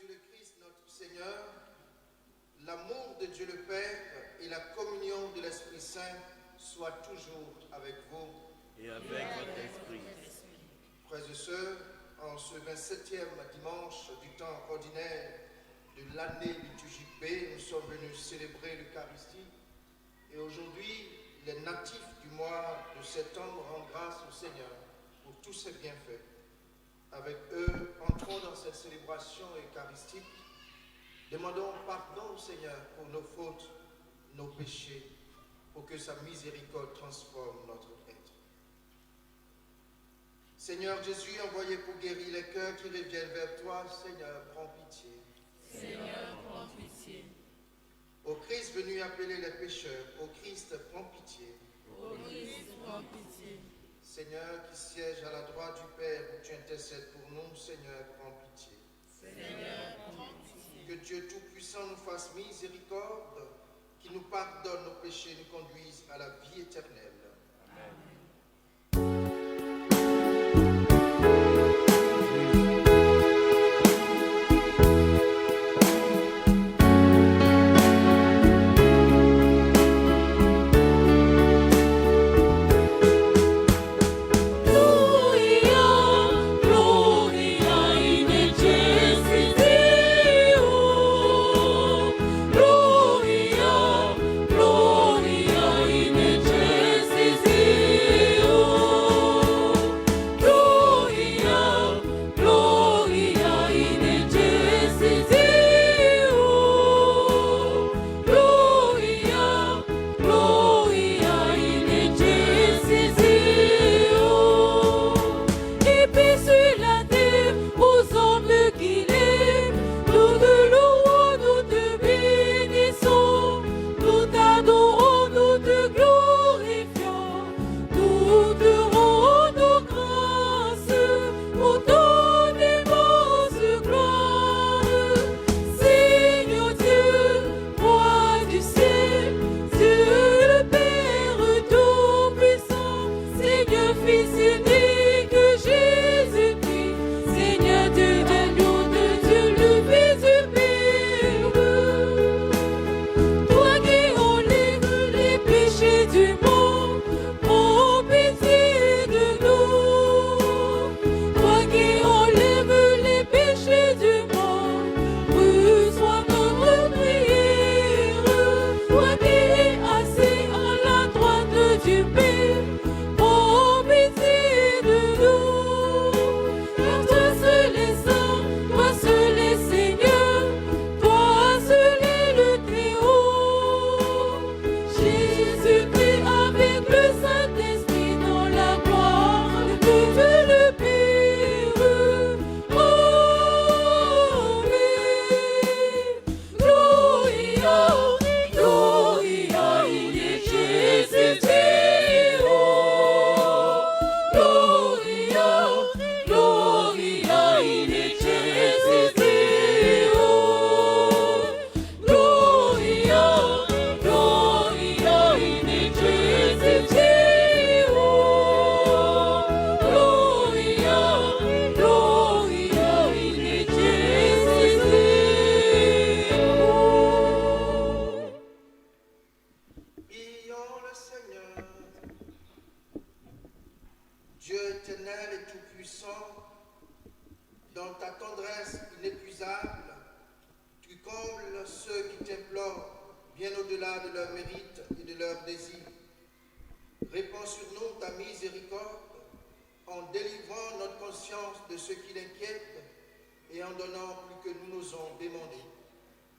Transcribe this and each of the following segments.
Jésus le Christ, notre Seigneur, l'amour de Dieu le Père et la communion de l'Esprit Saint soient toujours avec vous. Et avec votre esprit. Frères et sœurs, en ce 27e dimanche du temps ordinaire de l'année liturgique B, nous sommes venus célébrer l'Eucharistie. Et aujourd'hui, les natifs du mois de septembre rendent grâce au Seigneur pour tous ses bienfaits. Avec eux, entrons dans cette célébration eucharistique. Demandons pardon au Seigneur pour nos fautes, nos péchés, pour que sa miséricorde transforme notre être. Seigneur Jésus, envoyé pour guérir les cœurs qui reviennent vers toi, Seigneur, prends pitié. Seigneur, prends pitié. Ô Christ venu appeler les pécheurs, ô Christ, prends pitié. Ô Christ, prends pitié. Seigneur qui siège à la droite du Père, où tu intercèdes pour nous, Seigneur, prends pitié. Seigneur, prends pitié. Que Dieu Tout-Puissant nous fasse miséricorde, qui nous pardonne nos péchés, nous conduise à la vie éternelle.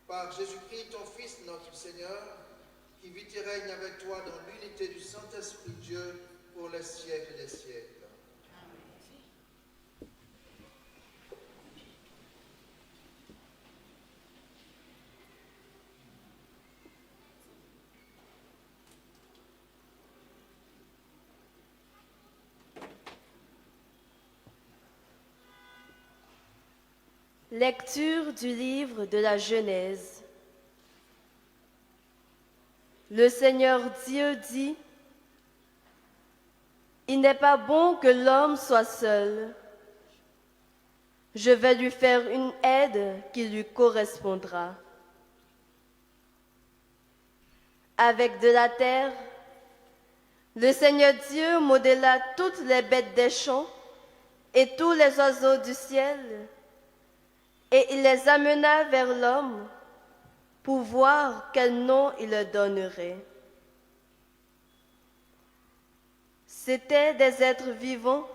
Par Jésus-Christ, ton Fils, notre Seigneur, qui vit et règne avec toi dans l'unité du Saint-Esprit Dieu pour les siècles des siècles. Lecture du livre de la Genèse. Le Seigneur Dieu dit: « Il n'est pas bon que l'homme soit seul. Je vais lui faire une aide qui lui correspondra. Avec de la terre, le Seigneur Dieu modéla toutes les bêtes des champs et tous les oiseaux du ciel, et il les amena vers l'homme pour voir quel nom il leur donnerait. C'étaient des êtres vivants,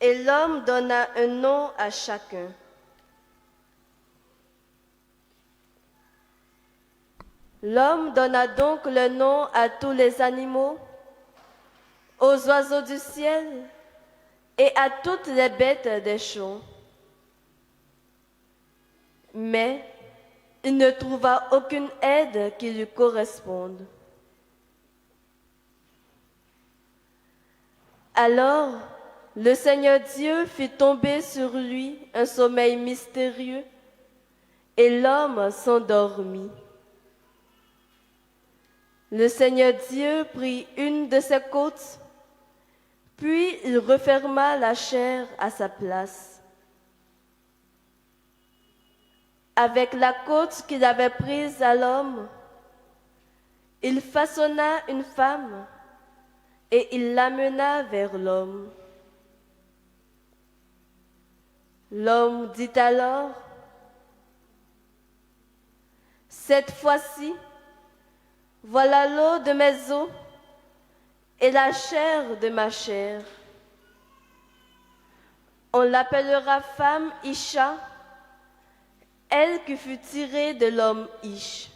et l'homme donna un nom à chacun. L'homme donna donc le nom à tous les animaux, aux oiseaux du ciel et à toutes les bêtes des champs. Mais il ne trouva aucune aide qui lui corresponde. Alors, le Seigneur Dieu fit tomber sur lui un sommeil mystérieux, et l'homme s'endormit. Le Seigneur Dieu prit une de ses côtes, puis il referma la chair à sa place. Avec la côte qu'il avait prise à l'homme, il façonna une femme et il l'amena vers l'homme. L'homme dit alors, « Cette fois-ci, voilà l'eau de mes os et la chair de ma chair. On l'appellera femme Isha, elle qui fut tirée de l'homme Ish.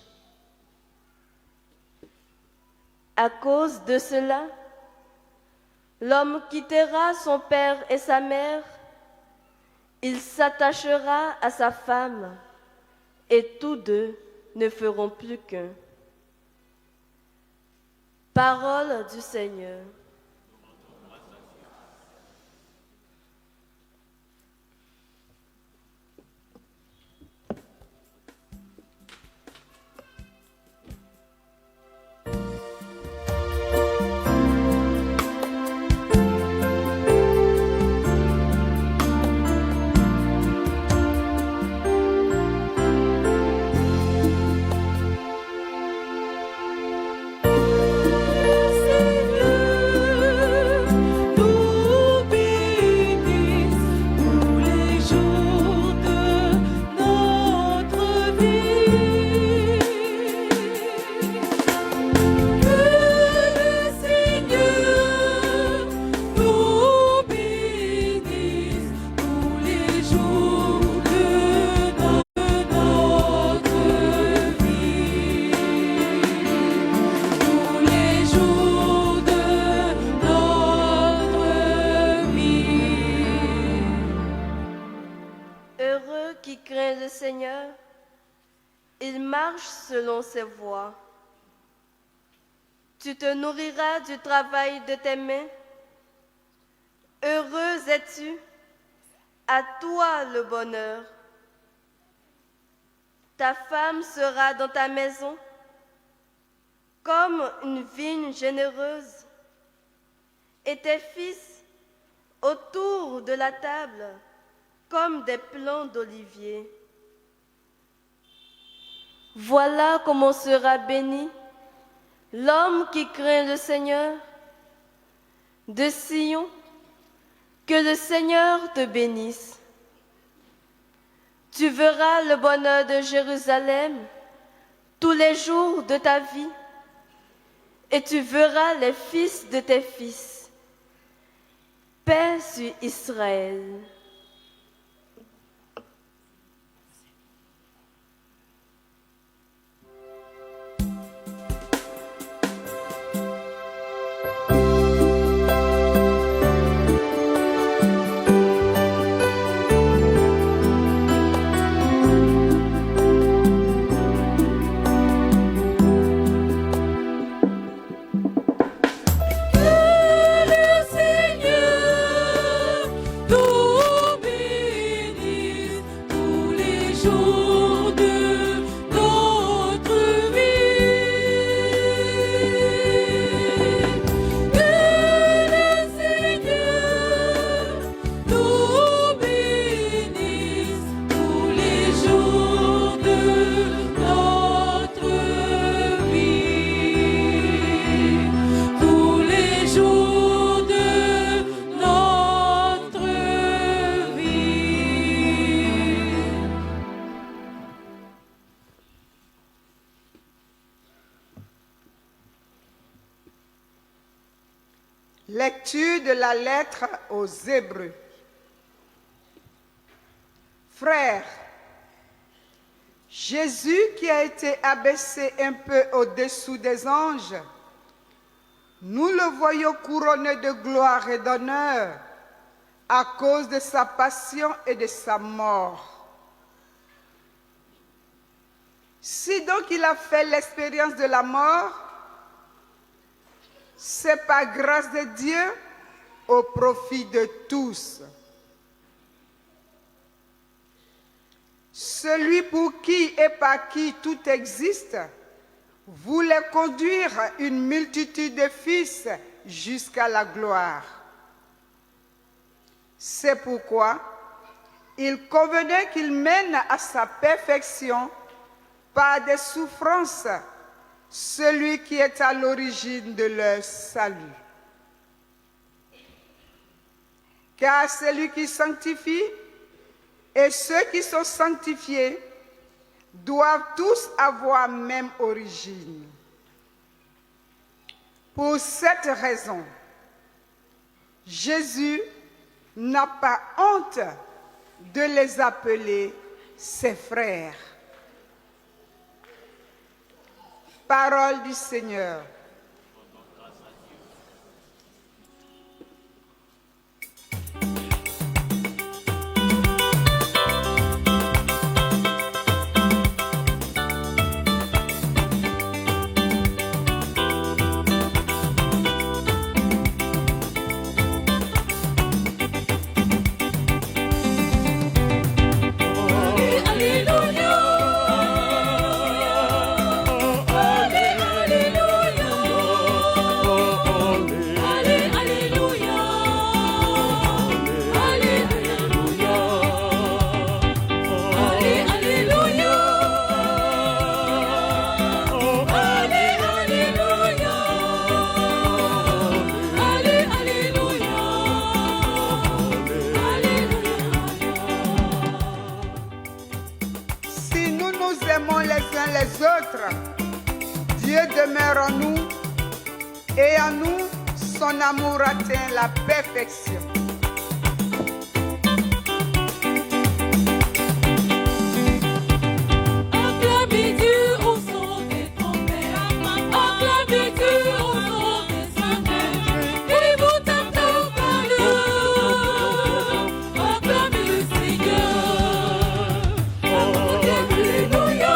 À cause de cela, l'homme quittera son père et sa mère, il s'attachera à sa femme, et tous deux ne feront plus qu'un. » Parole du Seigneur. Selon ses voies. Tu te nourriras du travail de tes mains. Heureuse es-tu, à toi le bonheur. Ta femme sera dans ta maison comme une vigne généreuse, et tes fils autour de la table comme des plants d'olivier. Voilà comment sera béni l'homme qui craint le Seigneur. De Sion, que le Seigneur te bénisse. Tu verras le bonheur de Jérusalem tous les jours de ta vie, et tu verras les fils de tes fils. Paix sur Israël. Que le Seigneur nous Lecture de la lettre aux Hébreux. Frères, Jésus qui a été abaissé un peu au-dessous des anges, nous le voyons couronné de gloire et d'honneur à cause de sa passion et de sa mort. Si donc il a fait l'expérience de la mort, c'est par grâce de Dieu au profit de tous. Celui pour qui et par qui tout existe voulait conduire une multitude de fils jusqu'à la gloire. C'est pourquoi il convenait qu'il mène à sa perfection par des souffrances celui qui est à l'origine de leur salut. Car celui qui sanctifie et ceux qui sont sanctifiés doivent tous avoir même origine. Pour cette raison, Jésus n'a pas honte de les appeler ses frères. Parole du Seigneur. Dieu demeure en nous et en nous son amour atteint la perfection. Acclamez Dieu au son des trompettes, acclamez Dieu au son des sangles, et vous tentez par le, acclamez le Seigneur, alléluia.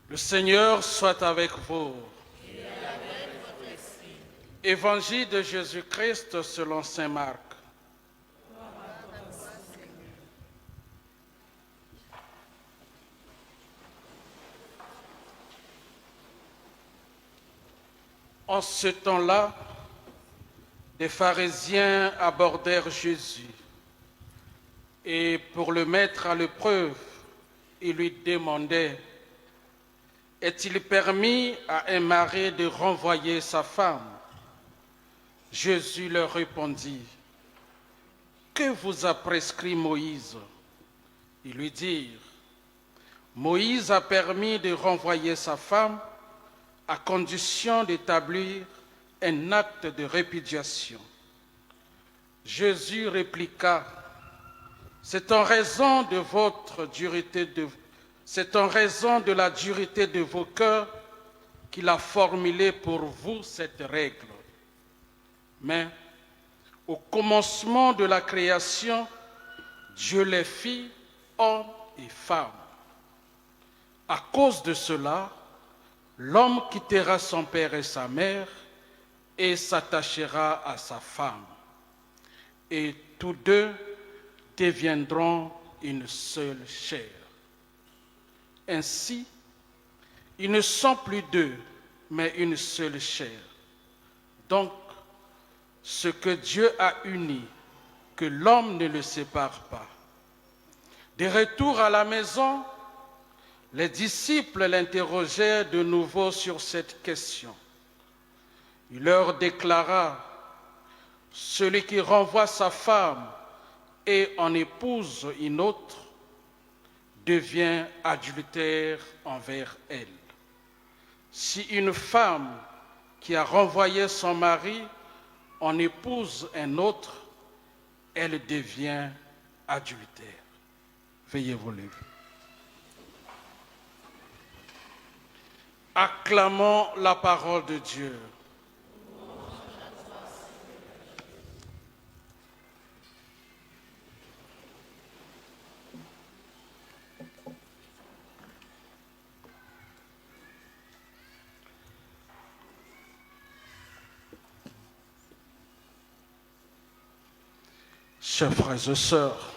Le Seigneur soit avec vous. Évangile de Jésus-Christ selon saint Marc. En ce temps-là, des pharisiens abordèrent Jésus et pour le mettre à l'épreuve, ils lui demandaient: est-il permis à un mari de renvoyer sa femme? Jésus leur répondit: que vous a prescrit Moïse? Ils lui dirent: Moïse a permis de renvoyer sa femme à condition d'établir un acte de répudiation. Jésus répliqua: c'est en raison de la dureté de vos cœurs qu'il a formulé pour vous cette règle. Mais au commencement de la création, Dieu les fit hommes et femmes. À cause de cela, l'homme quittera son père et sa mère et s'attachera à sa femme. Et tous deux deviendront une seule chair. Ainsi, ils ne sont plus deux, mais une seule chair. Donc, ce que Dieu a uni, que l'homme ne le sépare pas. De retour à la maison, les disciples l'interrogèrent de nouveau sur cette question. Il leur déclara, « Celui qui renvoie sa femme et en épouse une autre devient adultère envers elle. Si une femme qui a renvoyé son mari en épouse un autre, elle devient adultère. » Veuillez vous lever. Acclamons la parole de Dieu. Chers frères et sœurs,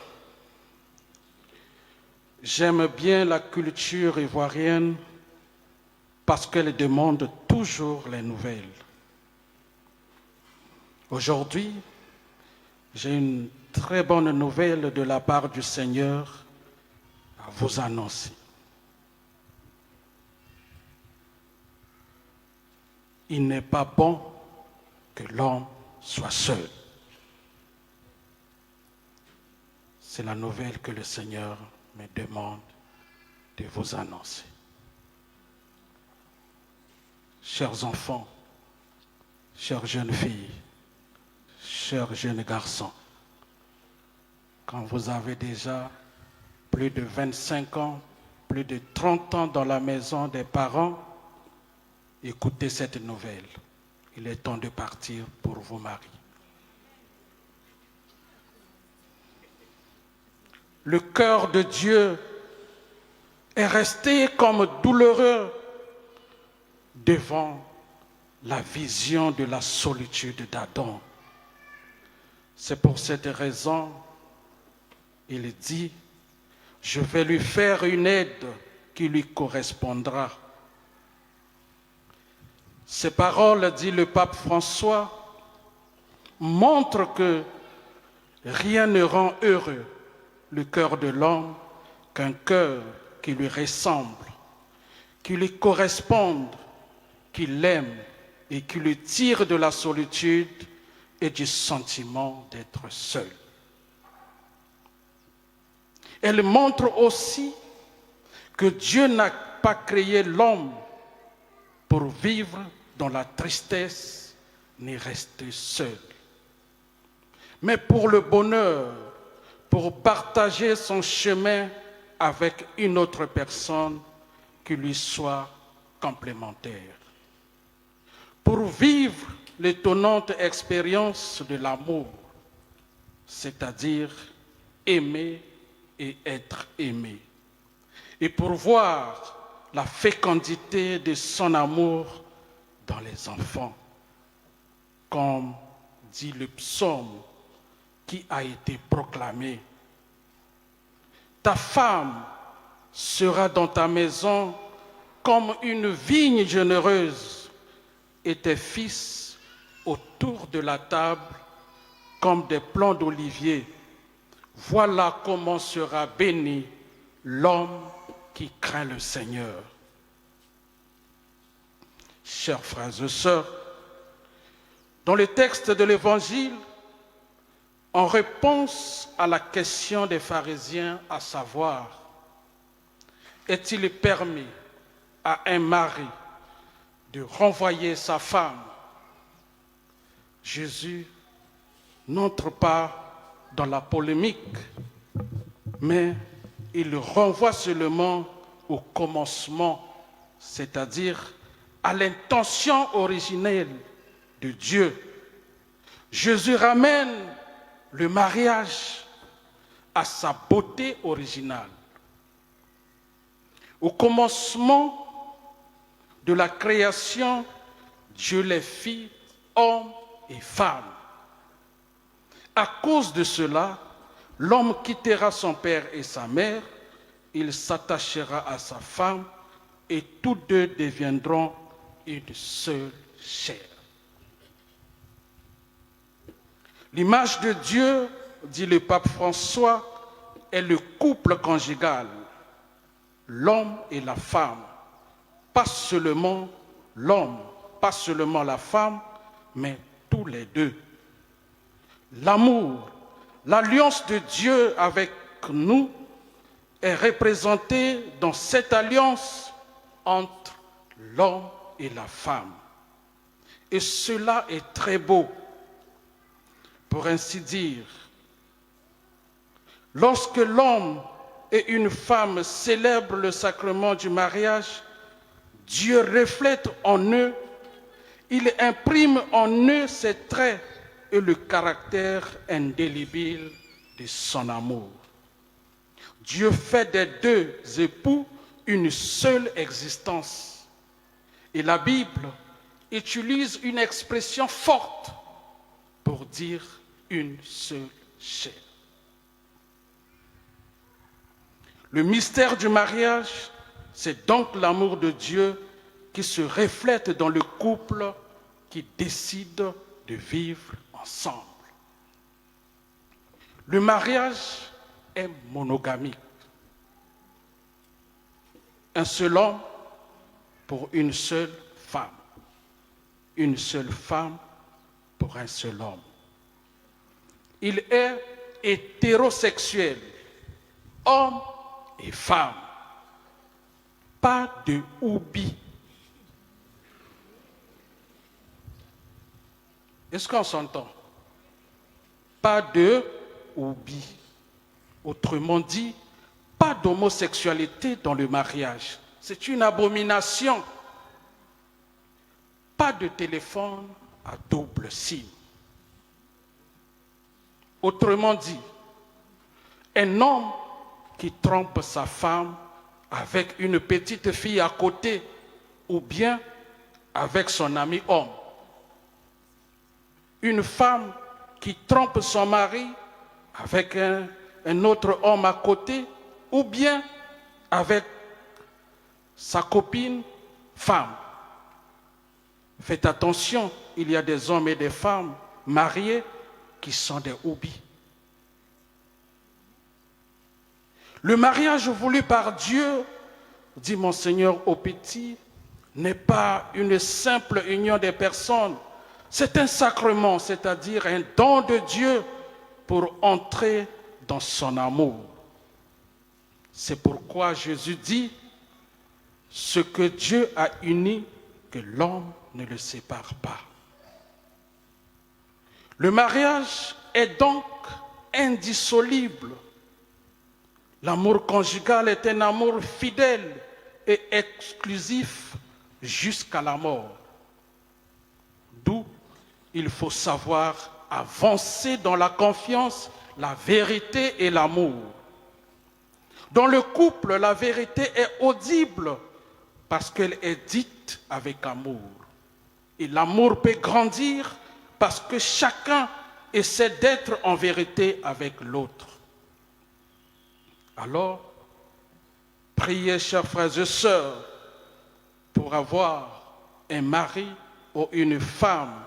j'aime bien la culture ivoirienne parce qu'elle demande toujours les nouvelles. Aujourd'hui, j'ai une très bonne nouvelle de la part du Seigneur à vous annoncer. Il n'est pas bon que l'homme soit seul. C'est la nouvelle que le Seigneur me demande de vous annoncer. Chers enfants, chères jeunes filles, chers jeunes garçons, quand vous avez déjà plus de 25 ans, plus de 30 ans dans la maison des parents, écoutez cette nouvelle. Il est temps de partir pour vous marier. Le cœur de Dieu est resté comme douloureux devant la vision de la solitude d'Adam. C'est pour cette raison, il dit, je vais lui faire une aide qui lui correspondra. Ces paroles, dit le pape François, montrent que rien ne rend heureux le cœur de l'homme qu'un cœur qui lui ressemble, qui lui corresponde, qui l'aime et qui le tire de la solitude et du sentiment d'être seul. Elle montre aussi que Dieu n'a pas créé l'homme pour vivre dans la tristesse ni rester seul, mais pour le bonheur, pour partager son chemin avec une autre personne qui lui soit complémentaire, pour vivre l'étonnante expérience de l'amour, c'est-à-dire aimer et être aimé, et pour voir la fécondité de son amour dans les enfants, comme dit le psaume qui a été proclamé. Ta femme sera dans ta maison comme une vigne généreuse et tes fils autour de la table comme des plants d'olivier. Voilà comment sera béni l'homme qui craint le Seigneur. Chers frères et sœurs, dans le texte de l'Évangile, en réponse à la question des pharisiens, à savoir, est-il permis à un mari de renvoyer sa femme? Jésus n'entre pas dans la polémique, mais il renvoie seulement au commencement, c'est-à-dire à l'intention originelle de Dieu. Jésus ramène le mariage à sa beauté originale. Au commencement de la création, Dieu les fit hommes et femmes. À cause de cela, l'homme quittera son père et sa mère, il s'attachera à sa femme et tous deux deviendront une seule chair. L'image de Dieu, dit le pape François, est le couple conjugal, l'homme et la femme. Pas seulement l'homme, pas seulement la femme, mais tous les deux. L'amour, l'alliance de Dieu avec nous est représentée dans cette alliance entre l'homme et la femme. Et cela est très beau, pour ainsi dire. Lorsque l'homme et une femme célèbrent le sacrement du mariage, Dieu reflète en eux, il imprime en eux ses traits et le caractère indélébile de son amour. Dieu fait des deux époux une seule existence. Et la Bible utilise une expression forte pour dire une seule chair. Le mystère du mariage, c'est donc l'amour de Dieu qui se reflète dans le couple qui décide de vivre ensemble. Le mariage est monogamique. Un seul homme pour une seule femme. Une seule femme pour un seul homme. Il est hétérosexuel, homme et femme. Pas de ou-bi. Est-ce qu'on s'entend? Pas de ou-bi. Autrement dit, pas d'homosexualité dans le mariage. C'est une abomination. Pas de téléphone à double SIM. Autrement dit, un homme qui trompe sa femme avec une petite fille à côté ou bien avec son ami homme. Une femme qui trompe son mari avec un autre homme à côté ou bien avec sa copine femme. Faites attention, il y a des hommes et des femmes mariés qui sont des oublis. Le mariage voulu par Dieu, dit Monseigneur Opiti, n'est pas une simple union des personnes. C'est un sacrement, c'est-à-dire un don de Dieu pour entrer dans son amour. C'est pourquoi Jésus dit, ce que Dieu a uni, que l'homme ne le sépare pas. Le mariage est donc indissoluble. L'amour conjugal est un amour fidèle et exclusif jusqu'à la mort. D'où il faut savoir avancer dans la confiance, la vérité et l'amour. Dans le couple, la vérité est audible parce qu'elle est dite avec amour. Et l'amour peut grandir parce que chacun essaie d'être en vérité avec l'autre. Alors, priez, chers frères et sœurs, pour avoir un mari ou une femme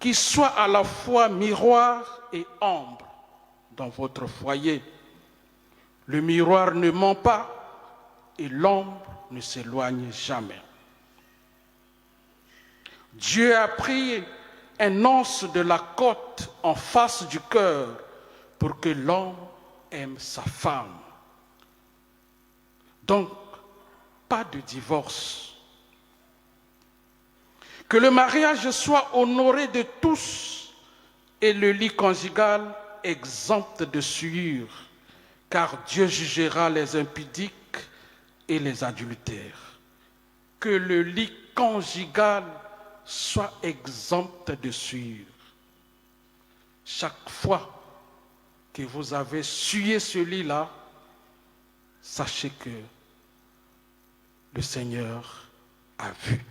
qui soit à la fois miroir et ombre dans votre foyer. Le miroir ne ment pas et l'ombre ne s'éloigne jamais. Dieu a pris un os de la côte en face du cœur pour que l'homme aime sa femme. Donc, pas de divorce. Que le mariage soit honoré de tous et le lit conjugal exempt de souillure, car Dieu jugera les impudiques et les adultères. Que le lit conjugal soit exempt de souillure. Chaque fois que vous avez souillé ce lit-là, sachez que le Seigneur a vu,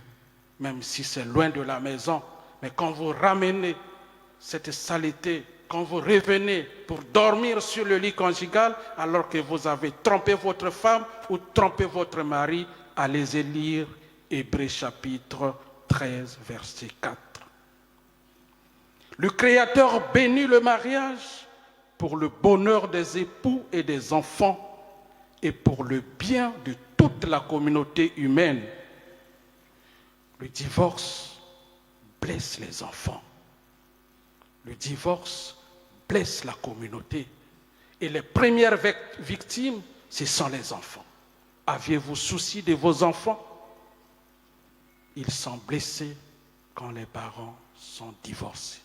même si c'est loin de la maison, mais quand vous ramenez cette saleté, quand vous revenez pour dormir sur le lit conjugal, alors que vous avez trompé votre femme ou trompé votre mari, allez lire Hébreux chapitre 13, verset 4. Le Créateur bénit le mariage pour le bonheur des époux et des enfants et pour le bien de toute la communauté humaine. Le divorce blesse les enfants. Le divorce blesse la communauté. Et les premières victimes, ce sont les enfants. Aviez-vous souci de vos enfants? Ils sont blessés quand les parents sont divorcés.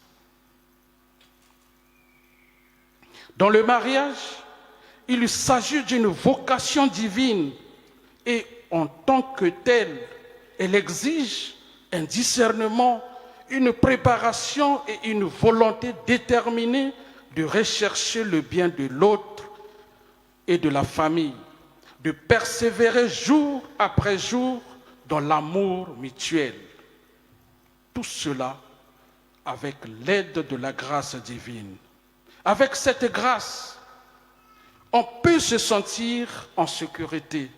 Dans le mariage, il s'agit d'une vocation divine et en tant que telle, elle exige un discernement, une préparation et une volonté déterminée de rechercher le bien de l'autre et de la famille, de persévérer jour après jour dans l'amour mutuel. Tout cela avec l'aide de la grâce divine. Avec cette grâce, on peut se sentir en sécurité.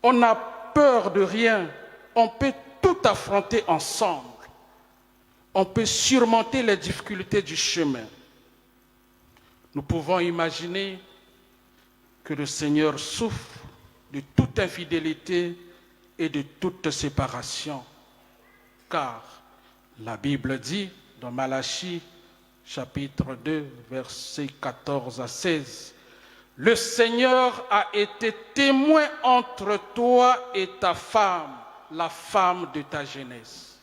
On n'a peur de rien. On peut tout affronter ensemble. On peut surmonter les difficultés du chemin. Nous pouvons imaginer que le Seigneur souffre de toute infidélité et de toute séparation. Car la Bible dit dans Malachie, chapitre 2, versets 14 à 16, « Le Seigneur a été témoin entre toi et ta femme, la femme de ta jeunesse. »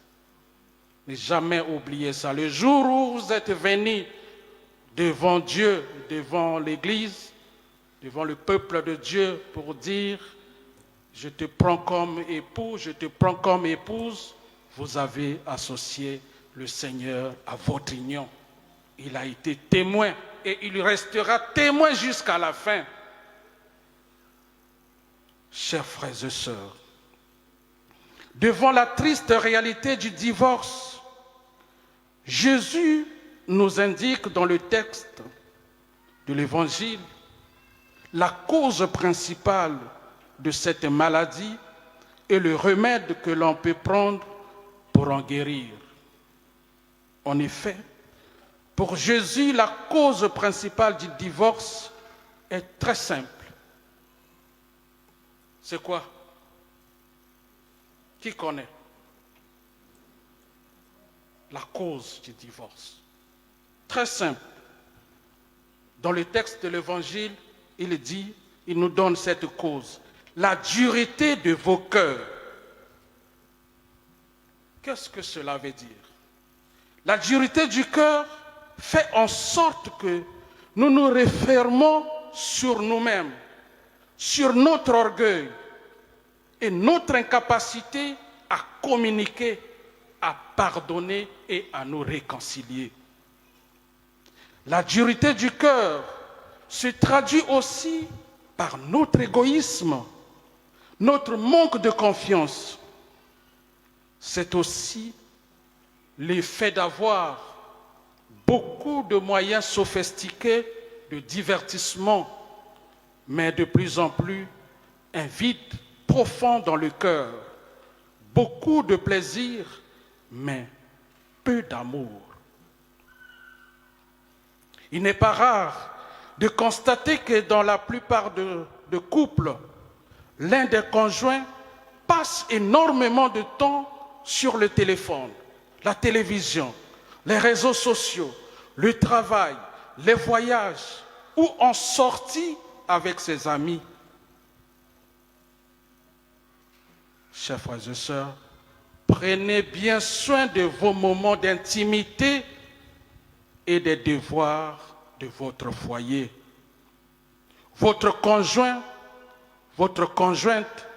Ne jamais oublier ça. Le jour où vous êtes venus devant Dieu, devant l'Église, devant le peuple de Dieu pour dire « Je te prends comme époux, je te prends comme épouse », vous avez associé le Seigneur à votre union. Il a été témoin et il restera témoin jusqu'à la fin. Chers frères et sœurs, devant la triste réalité du divorce, Jésus nous indique dans le texte de l'Évangile la cause principale de cette maladie et le remède que l'on peut prendre pour en guérir. En effet, pour Jésus, la cause principale du divorce est très simple. C'est quoi? Qui connaît la cause du divorce? Très simple. Dans le texte de l'Évangile, il nous donne cette cause. La dureté de vos cœurs. Qu'est-ce que cela veut dire? La dureté du cœur fait en sorte que nous nous refermons sur nous-mêmes, sur notre orgueil et notre incapacité à communiquer, à pardonner et à nous réconcilier. La dureté du cœur se traduit aussi par notre égoïsme, notre manque de confiance. C'est aussi l'effet d'avoir beaucoup de moyens sophistiqués de divertissement, mais de plus en plus un vide profond dans le cœur, beaucoup de plaisir, mais peu d'amour. Il n'est pas rare de constater que dans la plupart de couples, l'un des conjoints passe énormément de temps sur le téléphone, la télévision, les réseaux sociaux, le travail, les voyages ou en sortie avec ses amis. Chers frères et sœurs, prenez bien soin de vos moments d'intimité et des devoirs de votre foyer. Votre conjoint, votre conjointe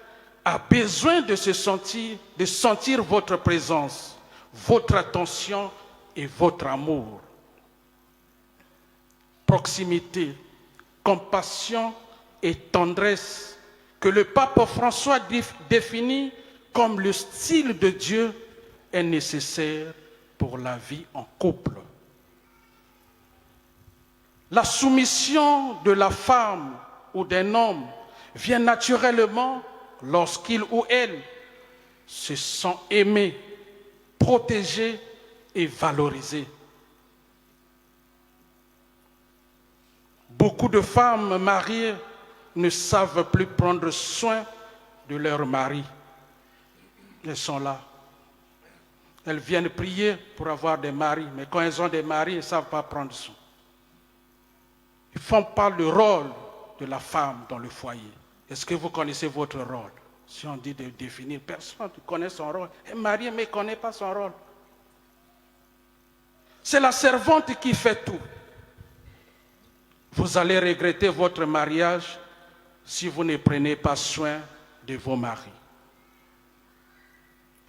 a besoin de sentir votre présence, votre attention et votre amour. Proximité, compassion et tendresse que le pape François définit comme le style de Dieu est nécessaire pour la vie en couple. La soumission de la femme ou d'un homme vient naturellement lorsqu'il ou elle se sent aimé, protégé et valorisé. Beaucoup de femmes mariées ne savent plus prendre soin de leur mari. Elles sont là. Elles viennent prier pour avoir des maris, mais quand elles ont des maris, elles ne savent pas prendre soin. Ils ne font pas le rôle de la femme dans le foyer. Est-ce que vous connaissez votre rôle? Si on dit de définir, personne ne connaît son rôle. Un mari ne connaît pas son rôle. C'est la servante qui fait tout. Vous allez regretter votre mariage si vous ne prenez pas soin de vos maris.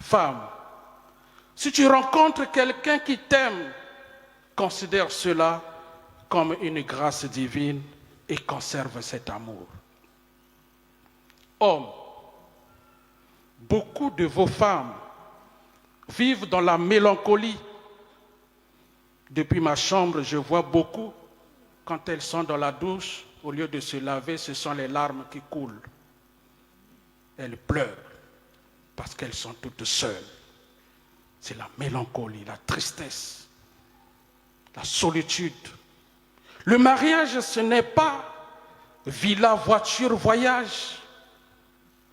Femme, si tu rencontres quelqu'un qui t'aime, considère cela comme une grâce divine et conserve cet amour. Hommes, beaucoup de vos femmes vivent dans la mélancolie. Depuis ma chambre, je vois beaucoup, quand elles sont dans la douche, au lieu de se laver, ce sont les larmes qui coulent. Elles pleurent parce qu'elles sont toutes seules. C'est la mélancolie, la tristesse, la solitude. Le mariage, ce n'est pas villa, voiture, voyage.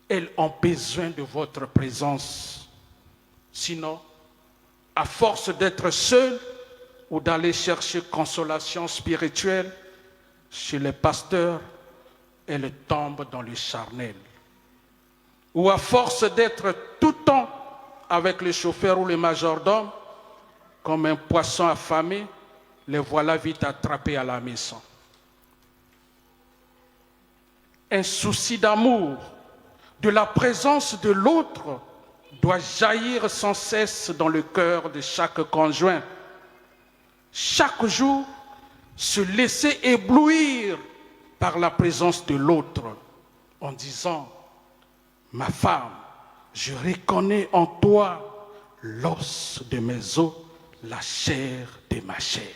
Elles ont besoin de votre présence. Sinon, à force d'être seules ou d'aller chercher consolation spirituelle chez les pasteurs, elles tombent dans le charnel. Ou à force d'être tout le temps avec le chauffeur ou le majordome, comme un poisson affamé, les voilà vite attrapés à la maison. Un souci d'amour, de la présence de l'autre, doit jaillir sans cesse dans le cœur de chaque conjoint. Chaque jour, se laisser éblouir par la présence de l'autre en disant « Ma femme, je reconnais en toi l'os de mes os, la chair de ma chair. »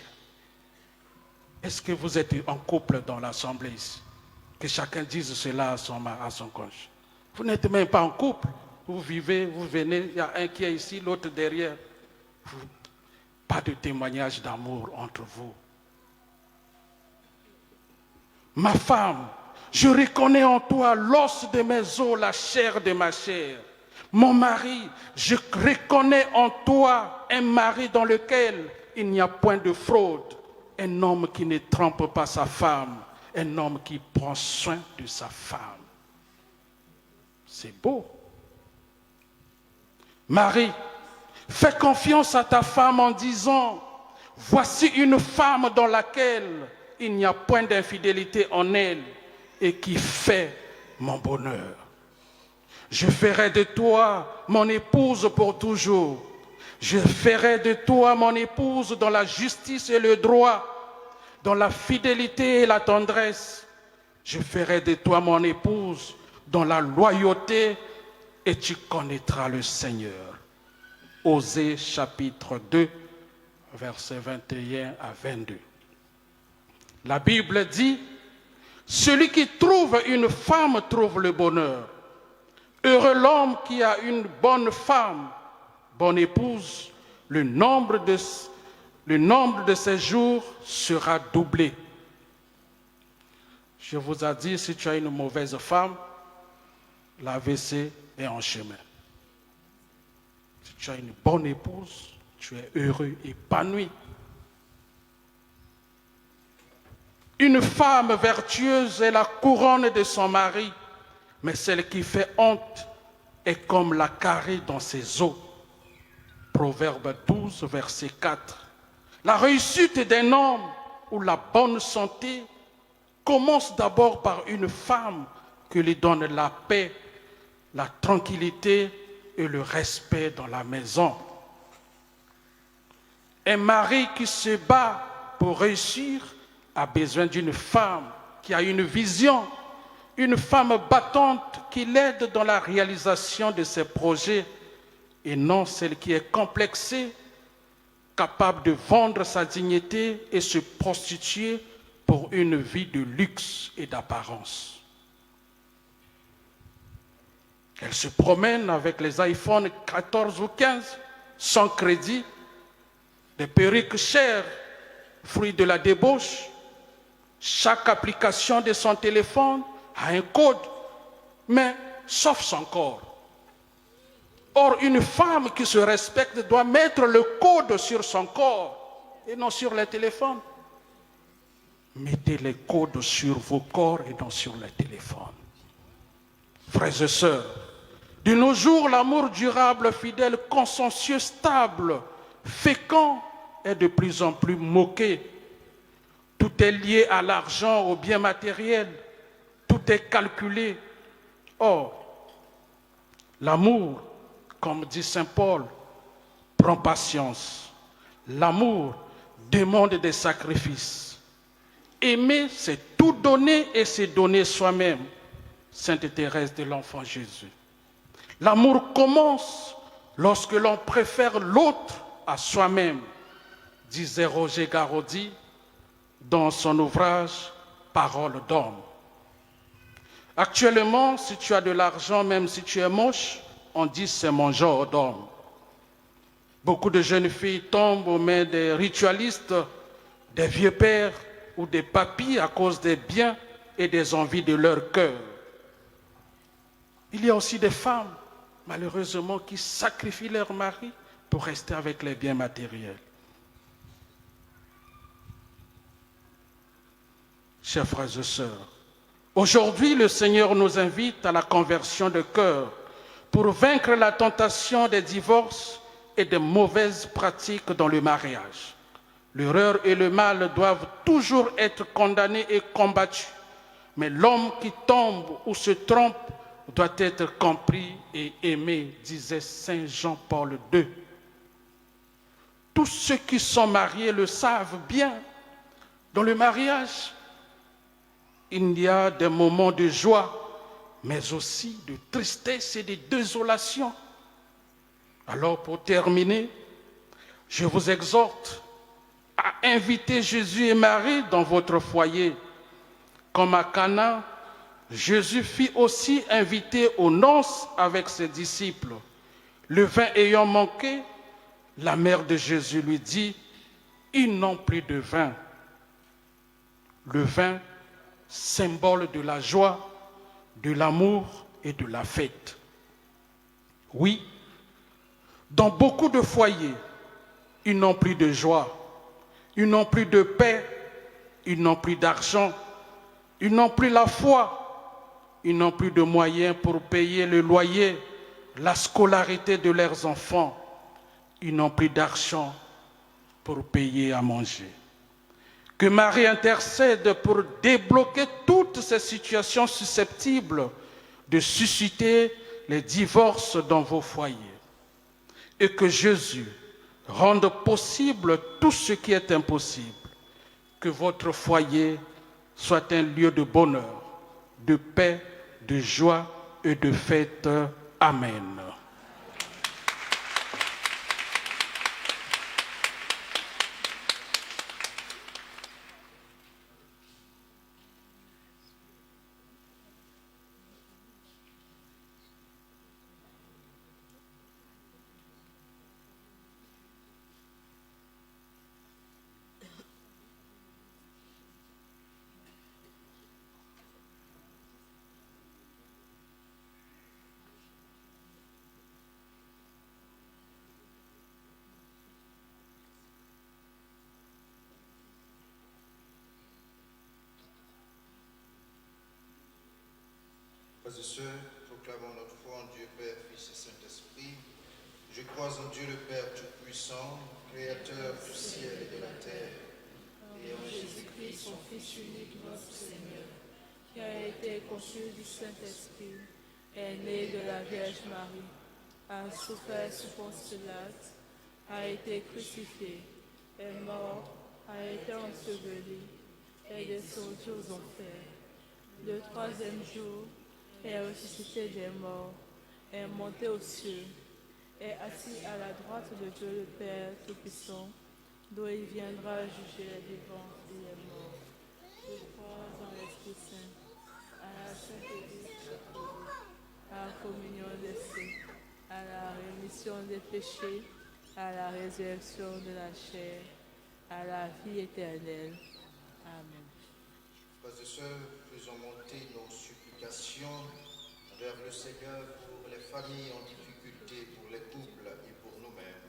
Est-ce que vous êtes en couple dans l'assemblée ici? Que chacun dise cela à son conjoint. Vous n'êtes même pas en couple. Vous vivez, vous venez, il y a un qui est ici, l'autre derrière. Pas de témoignage d'amour entre vous. Ma femme, je reconnais en toi l'os de mes os, la chair de ma chair. Mon mari, je reconnais en toi un mari dans lequel il n'y a point de fraude. Un homme qui ne trompe pas sa femme. Un homme qui prend soin de sa femme. C'est beau. Marie, fais confiance à ta femme en disant, voici une femme dans laquelle il n'y a point d'infidélité en elle et qui fait mon bonheur. Je ferai de toi mon épouse pour toujours. Je ferai de toi mon épouse dans la justice et le droit, dans la fidélité et la tendresse. Je ferai de toi mon épouse dans la loyauté et tu connaîtras le Seigneur. Osée chapitre 2, versets 21 à 22. La Bible dit, celui qui trouve une femme trouve le bonheur. Heureux l'homme qui a une bonne femme, bonne épouse, le nombre de ses jours sera doublé. Je vous ai dit, si tu as une mauvaise femme, l'AVC est en chemin. Si tu as une bonne épouse, tu es heureux, épanoui. Une femme vertueuse est la couronne de son mari, mais celle qui fait honte est comme la carie dans ses os. Proverbe 12, verset 4. La réussite d'un homme ou la bonne santé commence d'abord par une femme qui lui donne la paix, la tranquillité et le respect dans la maison. Un mari qui se bat pour réussir a besoin d'une femme qui a une vision, une femme battante qui l'aide dans la réalisation de ses projets et non celle qui est complexée, capable de vendre sa dignité et se prostituer pour une vie de luxe et d'apparence. Elle se promène avec les iPhone 14 ou 15 sans crédit, des perruques chères, fruits de la débauche. Chaque application de son téléphone a un code, mais sauf son corps. Or, une femme qui se respecte doit mettre le code sur son corps et non sur les téléphones. Mettez les codes sur vos corps et non sur les téléphones. Frères et sœurs, de nos jours, l'amour durable, fidèle, consciencieux, stable, fécond est de plus en plus moqué. Tout est lié à l'argent, aux biens matériels. Tout est calculé. Or, l'amour, comme dit saint Paul, prend patience. L'amour demande des sacrifices. Aimer, c'est tout donner et c'est donner soi-même. Sainte Thérèse de l'Enfant Jésus. L'amour commence lorsque l'on préfère l'autre à soi-même, disait Roger Garaudy dans son ouvrage Parole d'homme. Actuellement, si tu as de l'argent, même si tu es moche, on dit c'est mon genre d'homme. Beaucoup de jeunes filles tombent aux mains des ritualistes, des vieux pères ou des papis à cause des biens et des envies de leur cœur. Il y a aussi des femmes, malheureusement, qui sacrifient leur mari pour rester avec les biens matériels. Chers frères et sœurs, aujourd'hui, le Seigneur nous invite à la conversion de cœur pour vaincre la tentation des divorces et des mauvaises pratiques dans le mariage. L'erreur et le mal doivent toujours être condamnés et combattus, mais l'homme qui tombe ou se trompe doit être compris et aimé, disait Saint Jean-Paul II. Tous ceux qui sont mariés le savent bien. Dans le mariage, il y a des moments de joie, mais aussi de tristesse et de désolation. Alors, pour terminer, je vous exhorte à inviter Jésus et Marie dans votre foyer. Comme à Cana, Jésus fit aussi inviter aux noces avec ses disciples. Le vin ayant manqué, la mère de Jésus lui dit, « Ils n'ont plus de vin. » Le vin, symbole de la joie, de l'amour et de la fête. Oui, dans beaucoup de foyers, ils n'ont plus de joie, ils n'ont plus de paix, ils n'ont plus d'argent, ils n'ont plus la foi, ils n'ont plus de moyens pour payer le loyer, la scolarité de leurs enfants, ils n'ont plus d'argent pour payer à manger. Que Marie intercède pour débloquer toutes ces situations susceptibles de susciter les divorces dans vos foyers. Et que Jésus rende possible tout ce qui est impossible. Que votre foyer soit un lieu de bonheur, de paix, de joie et de fête. Amen. Frères et sœurs, proclamons notre foi en Dieu Père, Fils et Saint-Esprit. Je crois en Dieu le Père Tout-Puissant, Créateur du ciel et de la terre, et en Jésus-Christ, son Fils unique, notre Seigneur, qui a été conçu du Saint-Esprit, est né de la Vierge Marie, a souffert sous Ponce Pilate, a été crucifié, est mort, a été enseveli, est descendu aux enfers. Le troisième jour, est ressuscité des morts, est monté aux cieux, est assis à la droite de Dieu le Père Tout-Puissant, d'où il viendra juger les vivants et les morts. Je crois en l'Esprit Saint, à la Sainte Église catholique, à la communion des saints, à la rémission des péchés, à la résurrection de la chair, à la vie éternelle. Amen. Frères et sœurs, faisons monter nos supplications vers le Seigneur pour les familles en difficulté. prier pour les couples et pour nous-mêmes.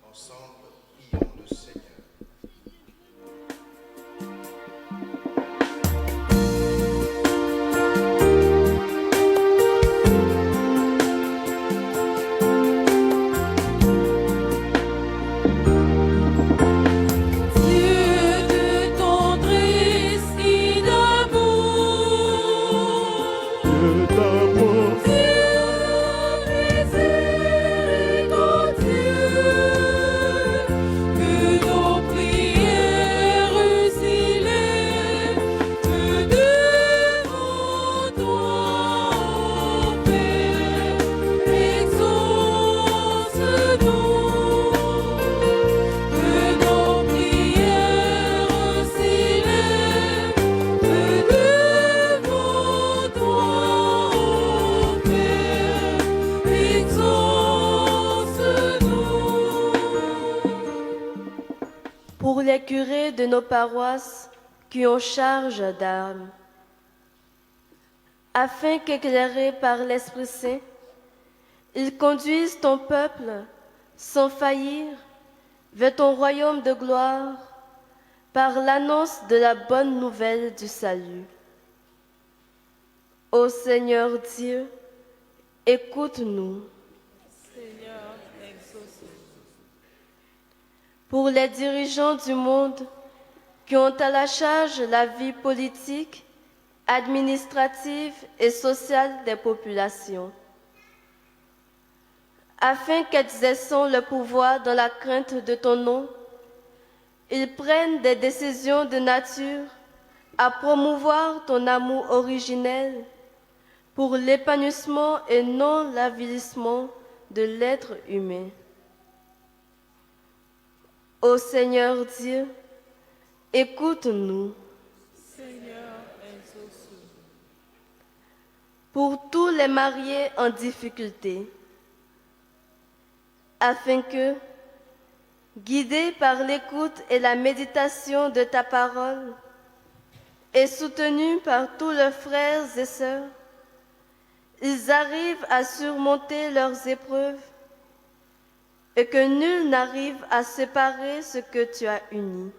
Ensemble, prions le Seigneur. Pour les curés de nos paroisses qui ont charge d'âmes, afin qu'éclairés par l'Esprit Saint, ils conduisent ton peuple sans faillir vers ton royaume de gloire par l'annonce de la bonne nouvelle du salut. Ô Seigneur Dieu, écoute-nous. Seigneur, exauce-nous. Pour les dirigeants du monde qui ont à la charge la vie politique, administrative et sociale des populations, afin qu'exerçant le pouvoir dans la crainte de ton nom, ils prennent des décisions de nature à promouvoir ton amour originel pour l'épanouissement et non l'avilissement de l'être humain. Ô Seigneur Dieu, écoute-nous. Seigneur, exauce-nous. Pour tous les mariés en difficulté, afin que, guidés par l'écoute et la méditation de ta parole, et soutenus par tous leurs frères et sœurs, ils arrivent à surmonter leurs épreuves et que nul n'arrive à séparer ce que tu as uni.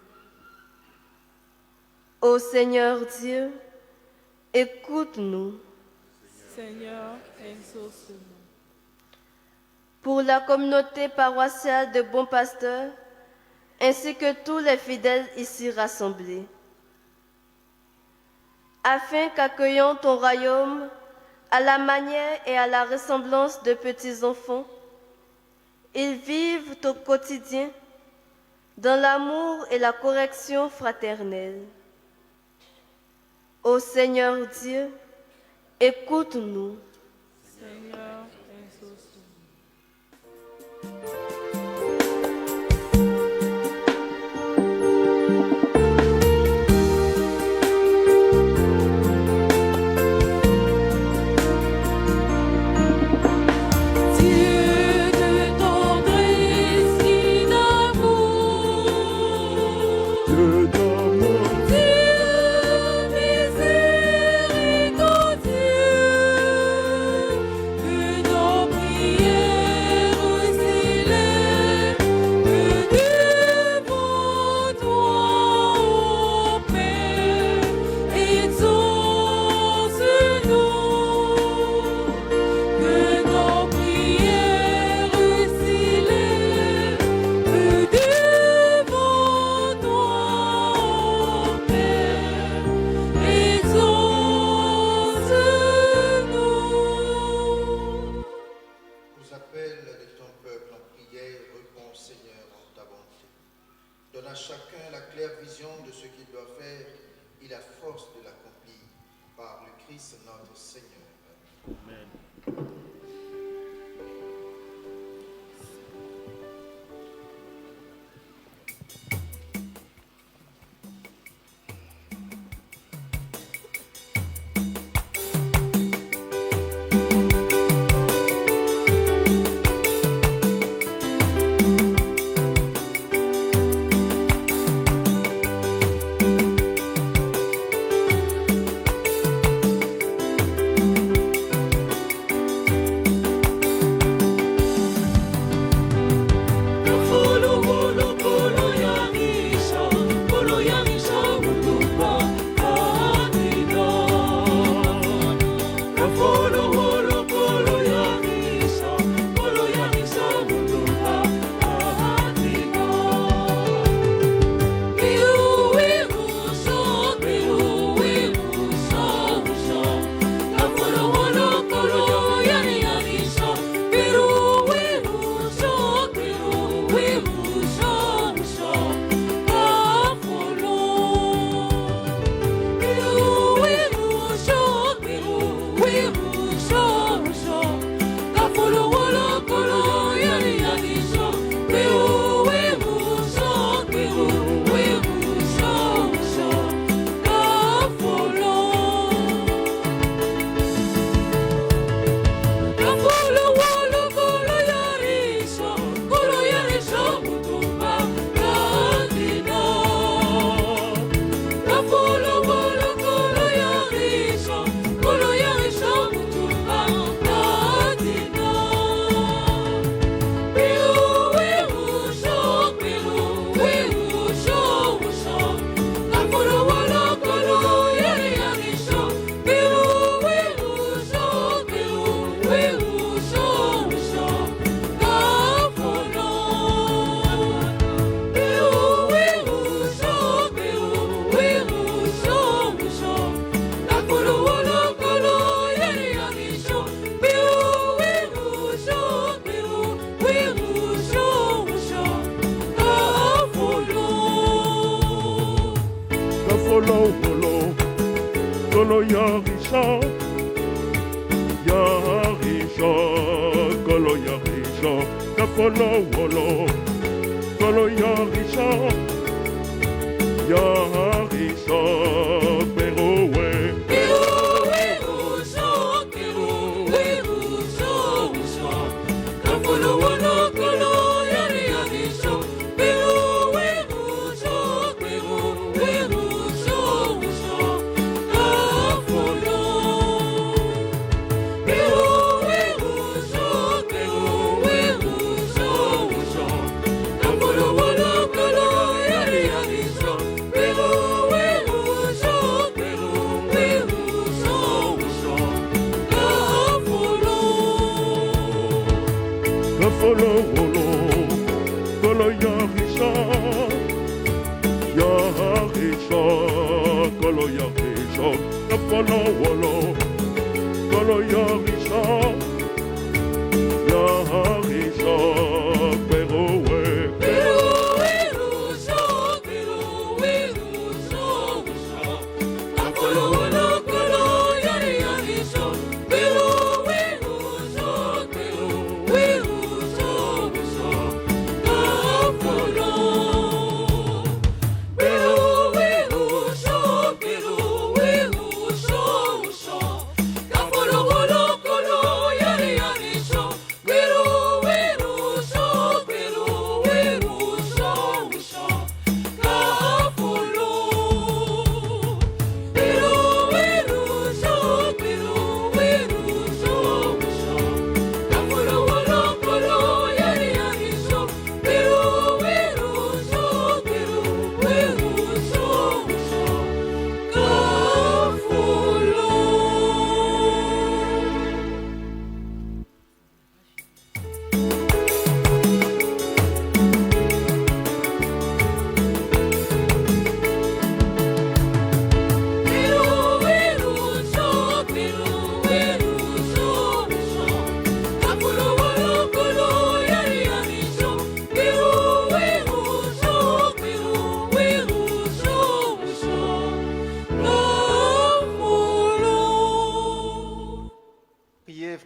Ô Seigneur Dieu, écoute-nous. Seigneur, exauce-nous. Pour la communauté paroissiale de Bon Pasteur, ainsi que tous les fidèles ici rassemblés, afin qu'accueillant ton royaume à la manière et à la ressemblance de petits enfants, ils vivent au quotidien dans l'amour et la correction fraternelle. Ô Seigneur Dieu, écoute-nous. Seigneur, exauce-nous. Kafolo wolo, kolo yarisha, yarisha, kolo yarisha. Kafolo wolo, kolo yarisha, yarisha, perowe. Kafolo wolo, kolo yarisha, yarisha, kolo yarisha. Kafolo wolo, kolo yarisha, yarisha, perowe.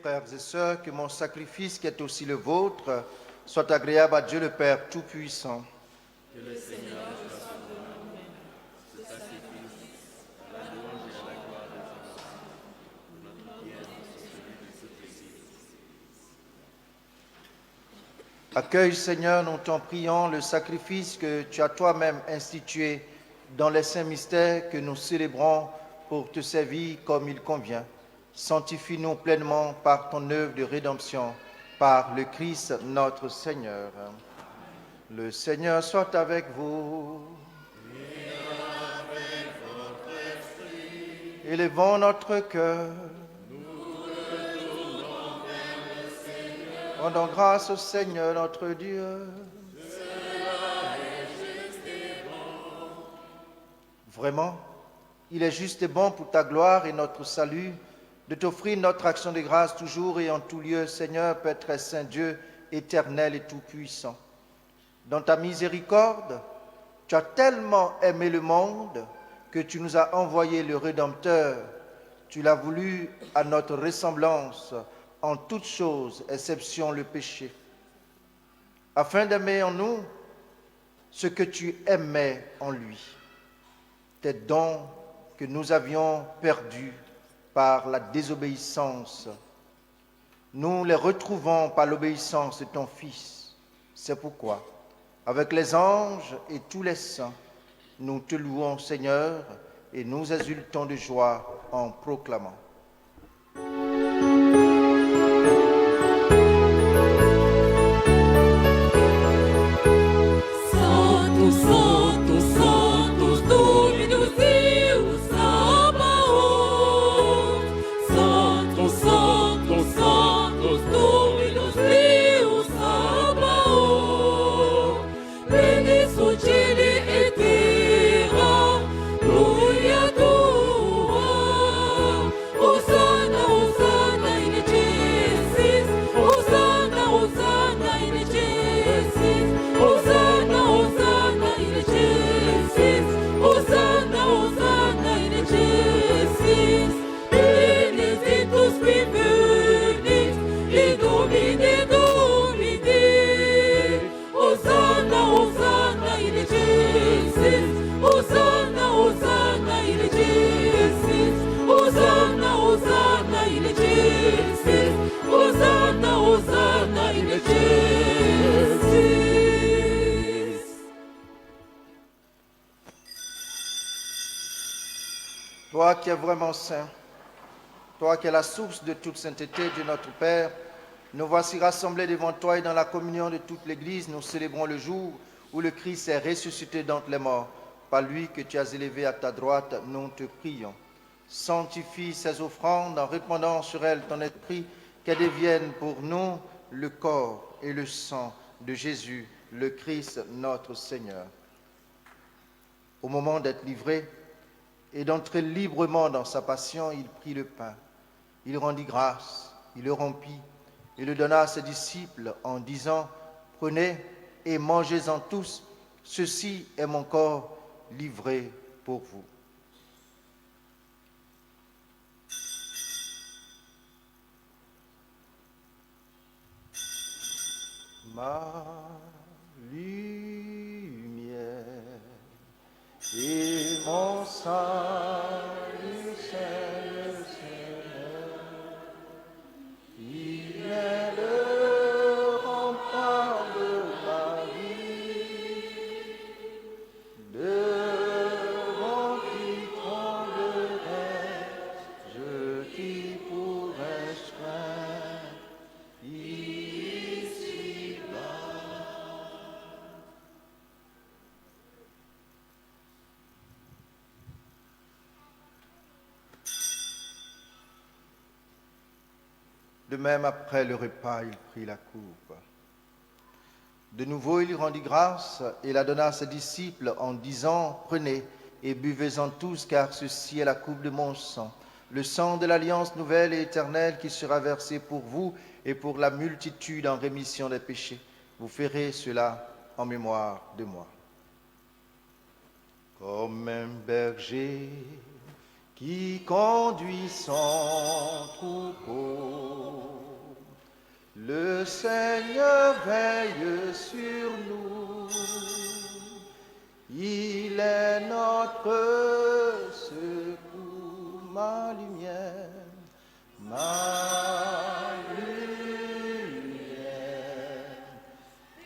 Frères et sœurs, que mon sacrifice, qui est aussi le vôtre, soit agréable à Dieu le Père Tout-Puissant. Que le Seigneur reçoive de nous-mêmes ce sacrifice, la louange et la gloire des hommes, pour notre bien et celui de ce Christ. Accueille, Seigneur, nous t'en prions, le sacrifice que tu as toi-même institué dans les saints mystères que nous célébrons pour te servir comme il convient. Sanctifie-nous pleinement par ton œuvre de rédemption, par le Christ notre Seigneur. Le Seigneur soit avec vous. Et avec votre esprit. Élevons notre cœur. Nous le tournons vers le Seigneur. Rendons grâce au Seigneur notre Dieu. Cela est juste et bon. Vraiment, il est juste et bon pour ta gloire et notre salut de t'offrir notre action de grâce toujours et en tout lieu, Seigneur, Père très saint, Dieu éternel et tout-puissant. Dans ta miséricorde, tu as tellement aimé le monde que tu nous as envoyé le Rédempteur. Tu l'as voulu à notre ressemblance en toutes choses, exception le péché, afin d'aimer en nous ce que tu aimais en lui. Tes dons que nous avions perdus par la désobéissance, nous les retrouvons par l'obéissance de ton Fils. C'est pourquoi, avec les anges et tous les saints, nous te louons, Seigneur, et nous exultons de joie en proclamant. Toi qui es vraiment saint, toi qui es la source de toute sainteté, Dieu notre Père, nous voici rassemblés devant toi et dans la communion de toute l'Église, nous célébrons le jour où le Christ est ressuscité d'entre les morts. Par lui que tu as élevé à ta droite, nous te prions. Sanctifie ces offrandes en répandant sur elles ton esprit, qu'elles deviennent pour nous le corps et le sang de Jésus, le Christ notre Seigneur. Au moment d'être livré et d'entrer librement dans sa passion, il prit le pain, il rendit grâce, il le rompit et le donna à ses disciples en disant, « Prenez et mangez-en tous, ceci est mon corps livré pour vous. » Ma lumière et mon salut, c'est le Seigneur. Il est le rempart de ma vie, devant qui tremblerait, je qui pourrais craindre ici-bas. De même, après le repas, il prit la coupe. De nouveau, il rendit grâce et la donna à ses disciples en disant, « Prenez et buvez-en tous, car ceci est la coupe de mon sang, le sang de l'alliance nouvelle et éternelle qui sera versé pour vous et pour la multitude en rémission des péchés. Vous ferez cela en mémoire de moi. » Comme un berger qui conduit son troupeau, le Seigneur veille sur nous. Il est notre secours, ma lumière,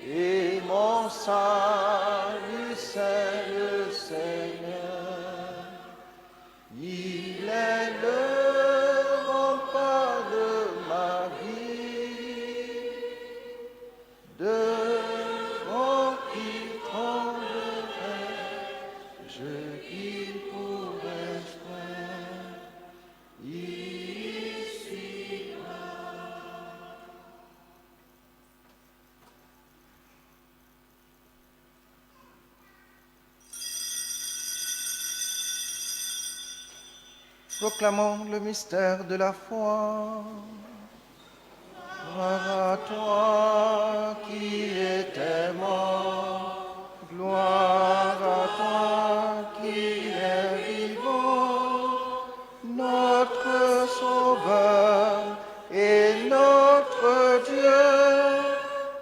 et mon salut, c'est le Seigneur. Il est le rempart de ma vie, devant qui tremblerait, je qui pourrais craindre ici-bas. Proclamons le mystère de la foi. Gloire à toi qui étais mort, gloire à toi qui es vivant, notre Sauveur et notre Dieu.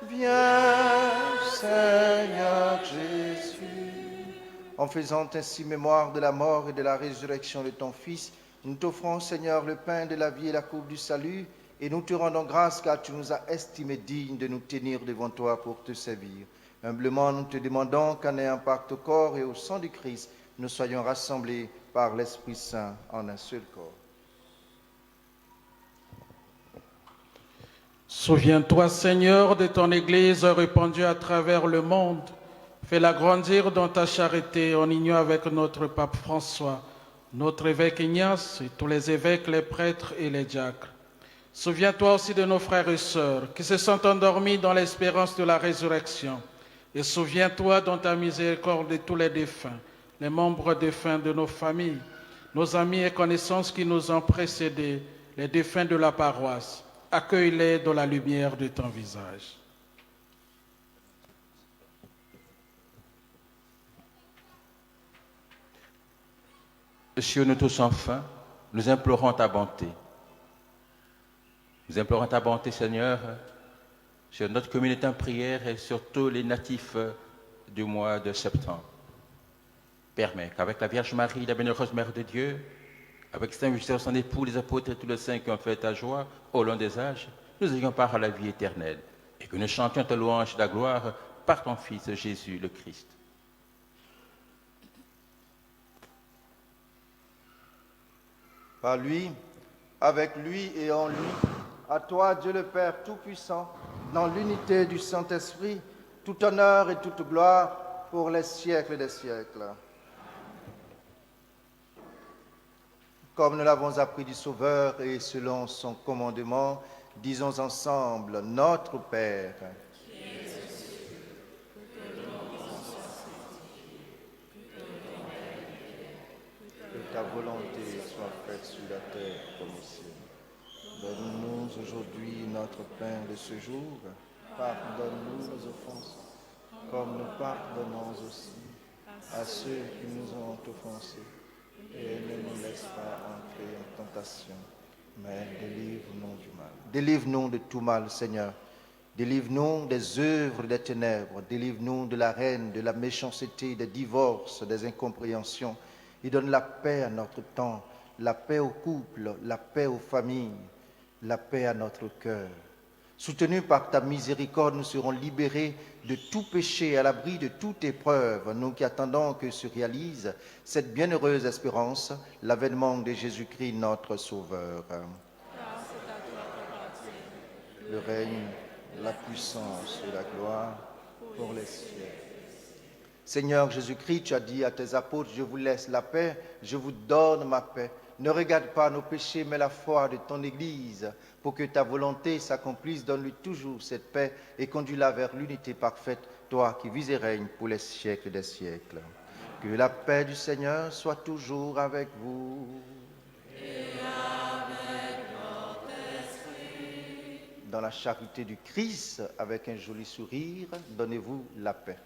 Viens, Seigneur Jésus. En faisant ainsi mémoire de la mort et de la résurrection de ton Fils, nous t'offrons, Seigneur, le pain de la vie et la coupe du salut, et nous te rendons grâce car tu nous as estimés dignes de nous tenir devant toi pour te servir. Humblement, nous te demandons qu'en ayant part au corps et au sang du Christ, nous soyons rassemblés par l'Esprit Saint en un seul corps. Souviens-toi, Seigneur, de ton Église répandue à travers le monde. Fais-la grandir dans ta charité en union avec notre pape François, notre évêque Ignace et tous les évêques, les prêtres et les diacres. Souviens-toi aussi de nos frères et sœurs qui se sont endormis dans l'espérance de la résurrection. Et souviens-toi dans ta miséricorde de tous les défunts, les membres défunts de nos familles, nos amis et connaissances qui nous ont précédés, les défunts de la paroisse. Accueille-les dans la lumière de ton visage. Sur nous tous enfin, nous implorons ta bonté. Nous implorons ta bonté, Seigneur, sur notre communauté en prière et sur tous les natifs du mois de septembre. Permets qu'avec la Vierge Marie, la bienheureuse Mère de Dieu, avec Saint Joseph, son époux, les apôtres et tous les saints qui ont fait ta joie au long des âges, nous ayons part à la vie éternelle et que nous chantions ta louange et ta gloire par ton Fils Jésus le Christ. Par lui, avec lui et en lui, à toi, Dieu le Père Tout-Puissant, dans l'unité du Saint-Esprit, tout honneur et toute gloire pour les siècles des siècles. Comme nous l'avons appris du Sauveur et selon son commandement, disons ensemble, Notre Père, que ta volonté soit faite sur la terre comme au ciel. Donne-nous aujourd'hui notre pain de ce jour. Pardonne-nous nos offenses, comme nous pardonnons aussi à ceux qui nous ont offensés. Et ne nous laisse pas entrer en tentation, mais délivre-nous du mal. Délivre-nous de tout mal, Seigneur. Délivre-nous des œuvres des ténèbres. Délivre-nous de la haine, de la méchanceté, des divorces, des incompréhensions. Et donne la paix à notre temps, la paix au couple, la paix aux familles, la paix à notre cœur. Soutenus par ta miséricorde, nous serons libérés de tout péché, à l'abri de toute épreuve, nous qui attendons que se réalise cette bienheureuse espérance, l'avènement de Jésus-Christ, notre Sauveur. Le règne, la puissance et la gloire pour les siècles. Seigneur Jésus-Christ, tu as dit à tes apôtres, je vous laisse la paix, je vous donne ma paix. Ne regarde pas nos péchés, mais la foi de ton Église. Pour que ta volonté s'accomplisse, donne-lui toujours cette paix et conduis-la vers l'unité parfaite, toi qui vis et règnes pour les siècles des siècles. Que la paix du Seigneur soit toujours avec vous. Et avec votre esprit. Dans la charité du Christ, avec un joli sourire, donnez-vous la paix.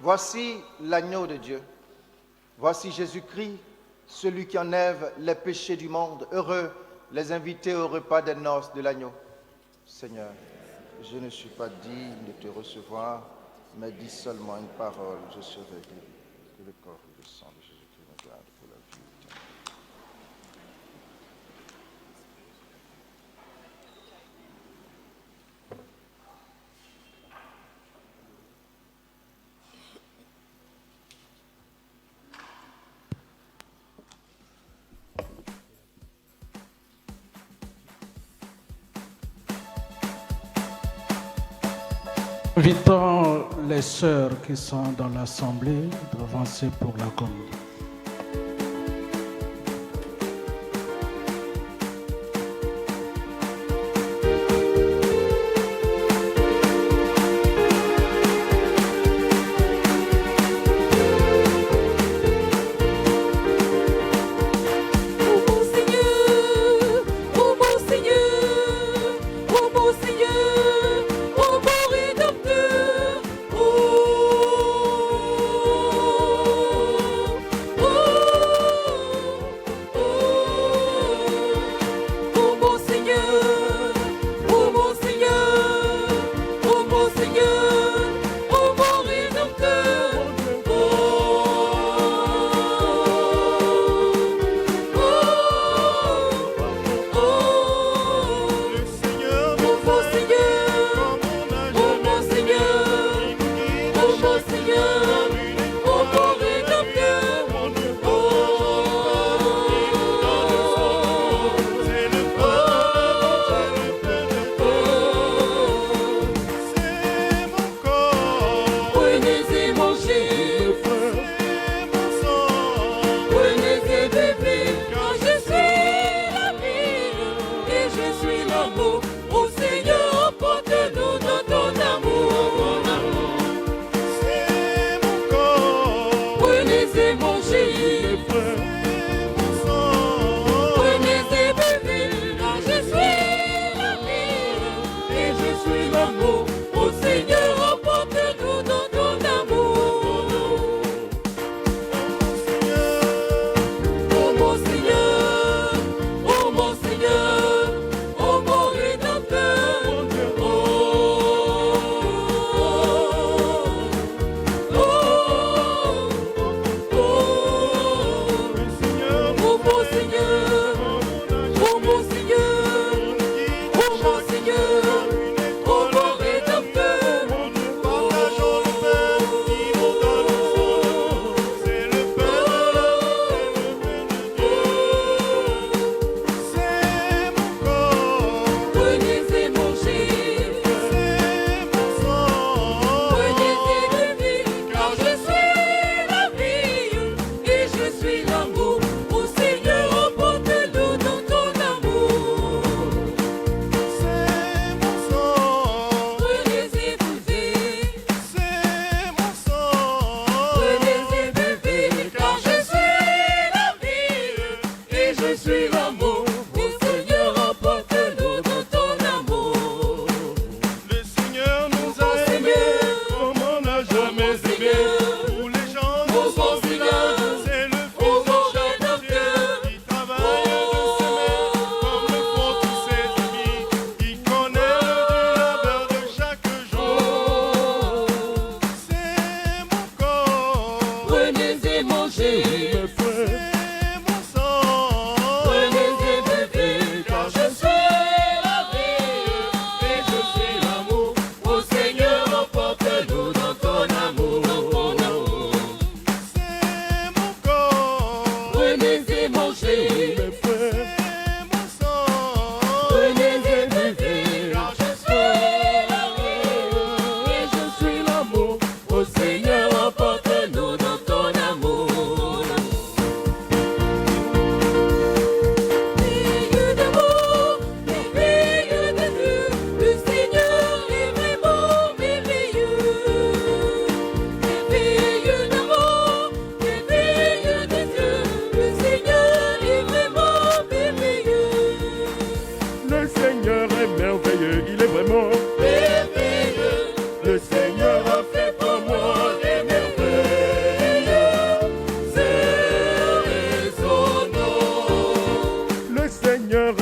Voici l'agneau de Dieu. Voici Jésus-Christ, celui qui enlève les péchés du monde. Heureux les invités au repas des noces de l'agneau. Seigneur, je ne suis pas digne de te recevoir, mais dis seulement une parole, je serai guéri. Que le corps et le sang de Jésus-Christ me gardent pour la vie éternelle. Invitons les sœurs qui sont dans l'assemblée d'avancer pour la communion. Oh mon Seigneur, oh mon Rédempteur.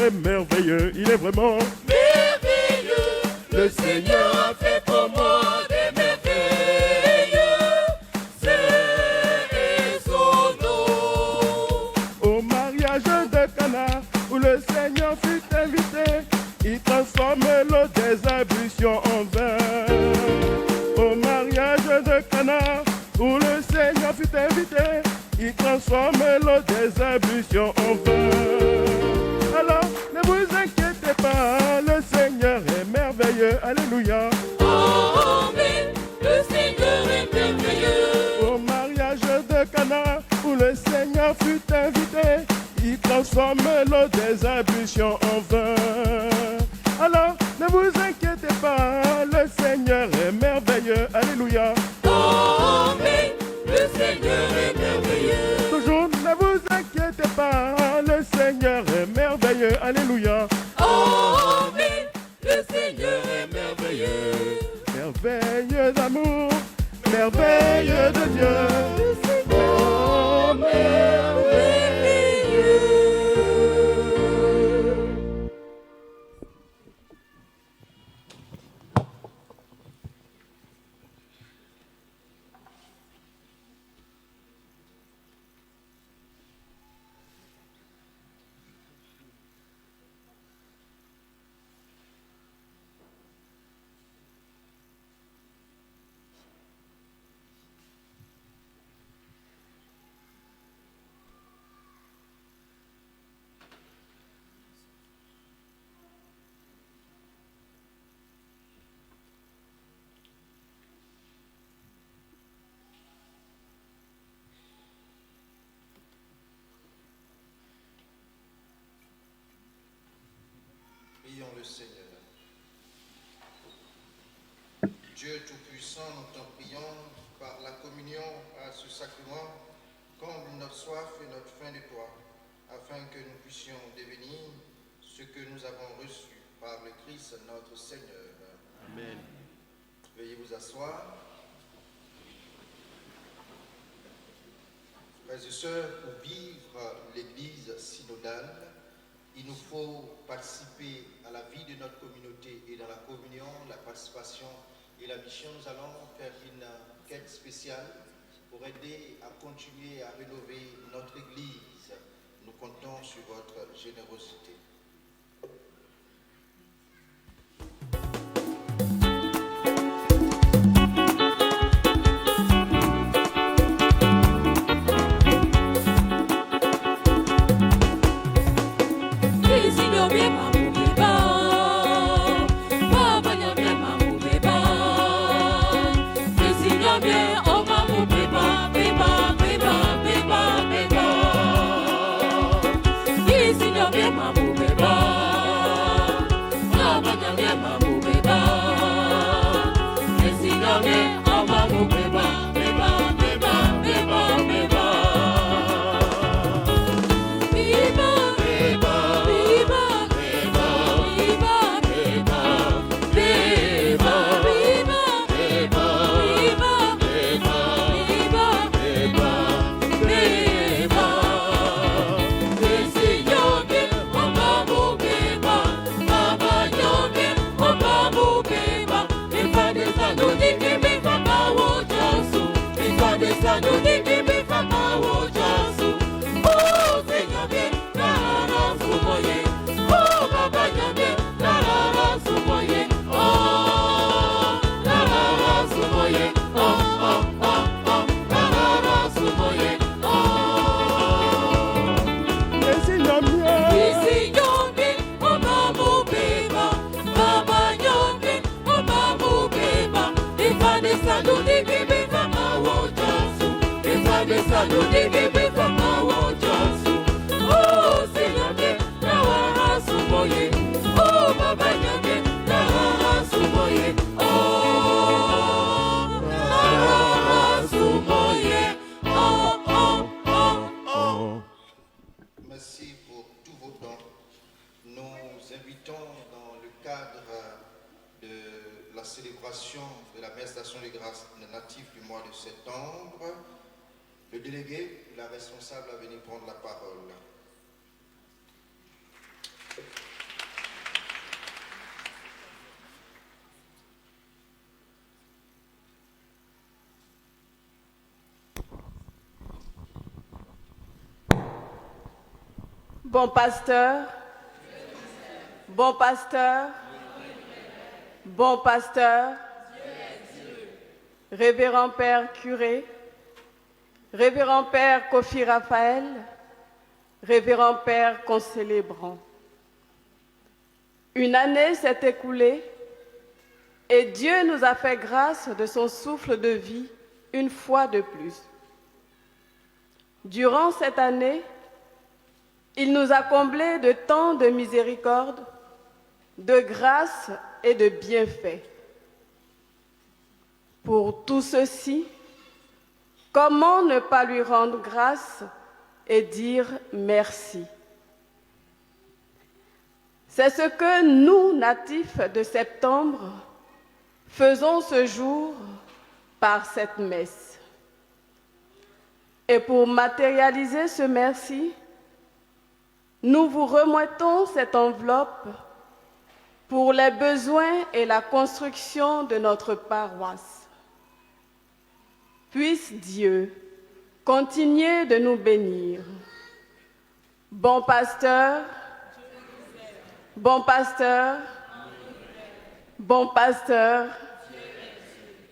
est merveilleux, il est vraiment merveilleux. Le Seigneur a fait pour moi des merveilles. C'est son nom. au mariage de Cana, où le Seigneur fut invité, il transforme l'eau des ablutions en vin. Au mariage de Cana, où le Seigneur fut invité, il transforme l'eau des ablutions en vin. Alors, ne vous inquiétez pas, le Seigneur est merveilleux, alléluia. Amen, le Seigneur est merveilleux. Au mariage de Cana, où le Seigneur fut invité, il transforme l'eau des ablutions en vin. Alors, ne vous inquiétez pas, le Seigneur est merveilleux, alléluia. Amen, le Seigneur est merveilleux. Toujours, ne vous inquiétez pas, le Seigneur est merveilleux, alléluia. Amen, le Seigneur est merveilleux. Merveilleux d'amour, merveilleux de Dieu. Oh, merveilleux. Prions le Seigneur. Dieu Tout-Puissant, nous t'en prions par la communion à ce sacrement, comble notre soif et notre faim de toi, afin que nous puissions devenir ce que nous avons reçu par le Christ notre Seigneur. Amen. Veuillez vous asseoir. Frères et sœurs, pour vivre l'Église synodale, il nous faut participer à la vie de notre communauté et dans la communion, la participation et la mission. Nous allons faire une quête spéciale pour aider à continuer à rénover notre Église. Nous comptons sur votre générosité. Merci pour tous vos dons. Nous invitons dans le cadre de la célébration de la messe d'action de grâce native du mois de septembre, le délégué, la responsable à venir prendre la parole. Bon pasteur, bon pasteur, bon pasteur, révérend Père curé, révérend Père Kofi Raphaël, révérend Père concélébrant. Une année s'est écoulée et Dieu nous a fait grâce de son souffle de vie une fois de plus. Durant cette année, il nous a comblés de tant de miséricorde, de grâce et de bienfaits. Pour tout ceci, comment ne pas lui rendre grâce et dire merci? C'est ce que nous, natifs de septembre, faisons ce jour par cette messe. Et pour matérialiser ce merci, nous vous remettons cette enveloppe pour les besoins et la construction de notre paroisse. Puisse Dieu continuer de nous bénir. Bon pasteur, bon pasteur, bon pasteur,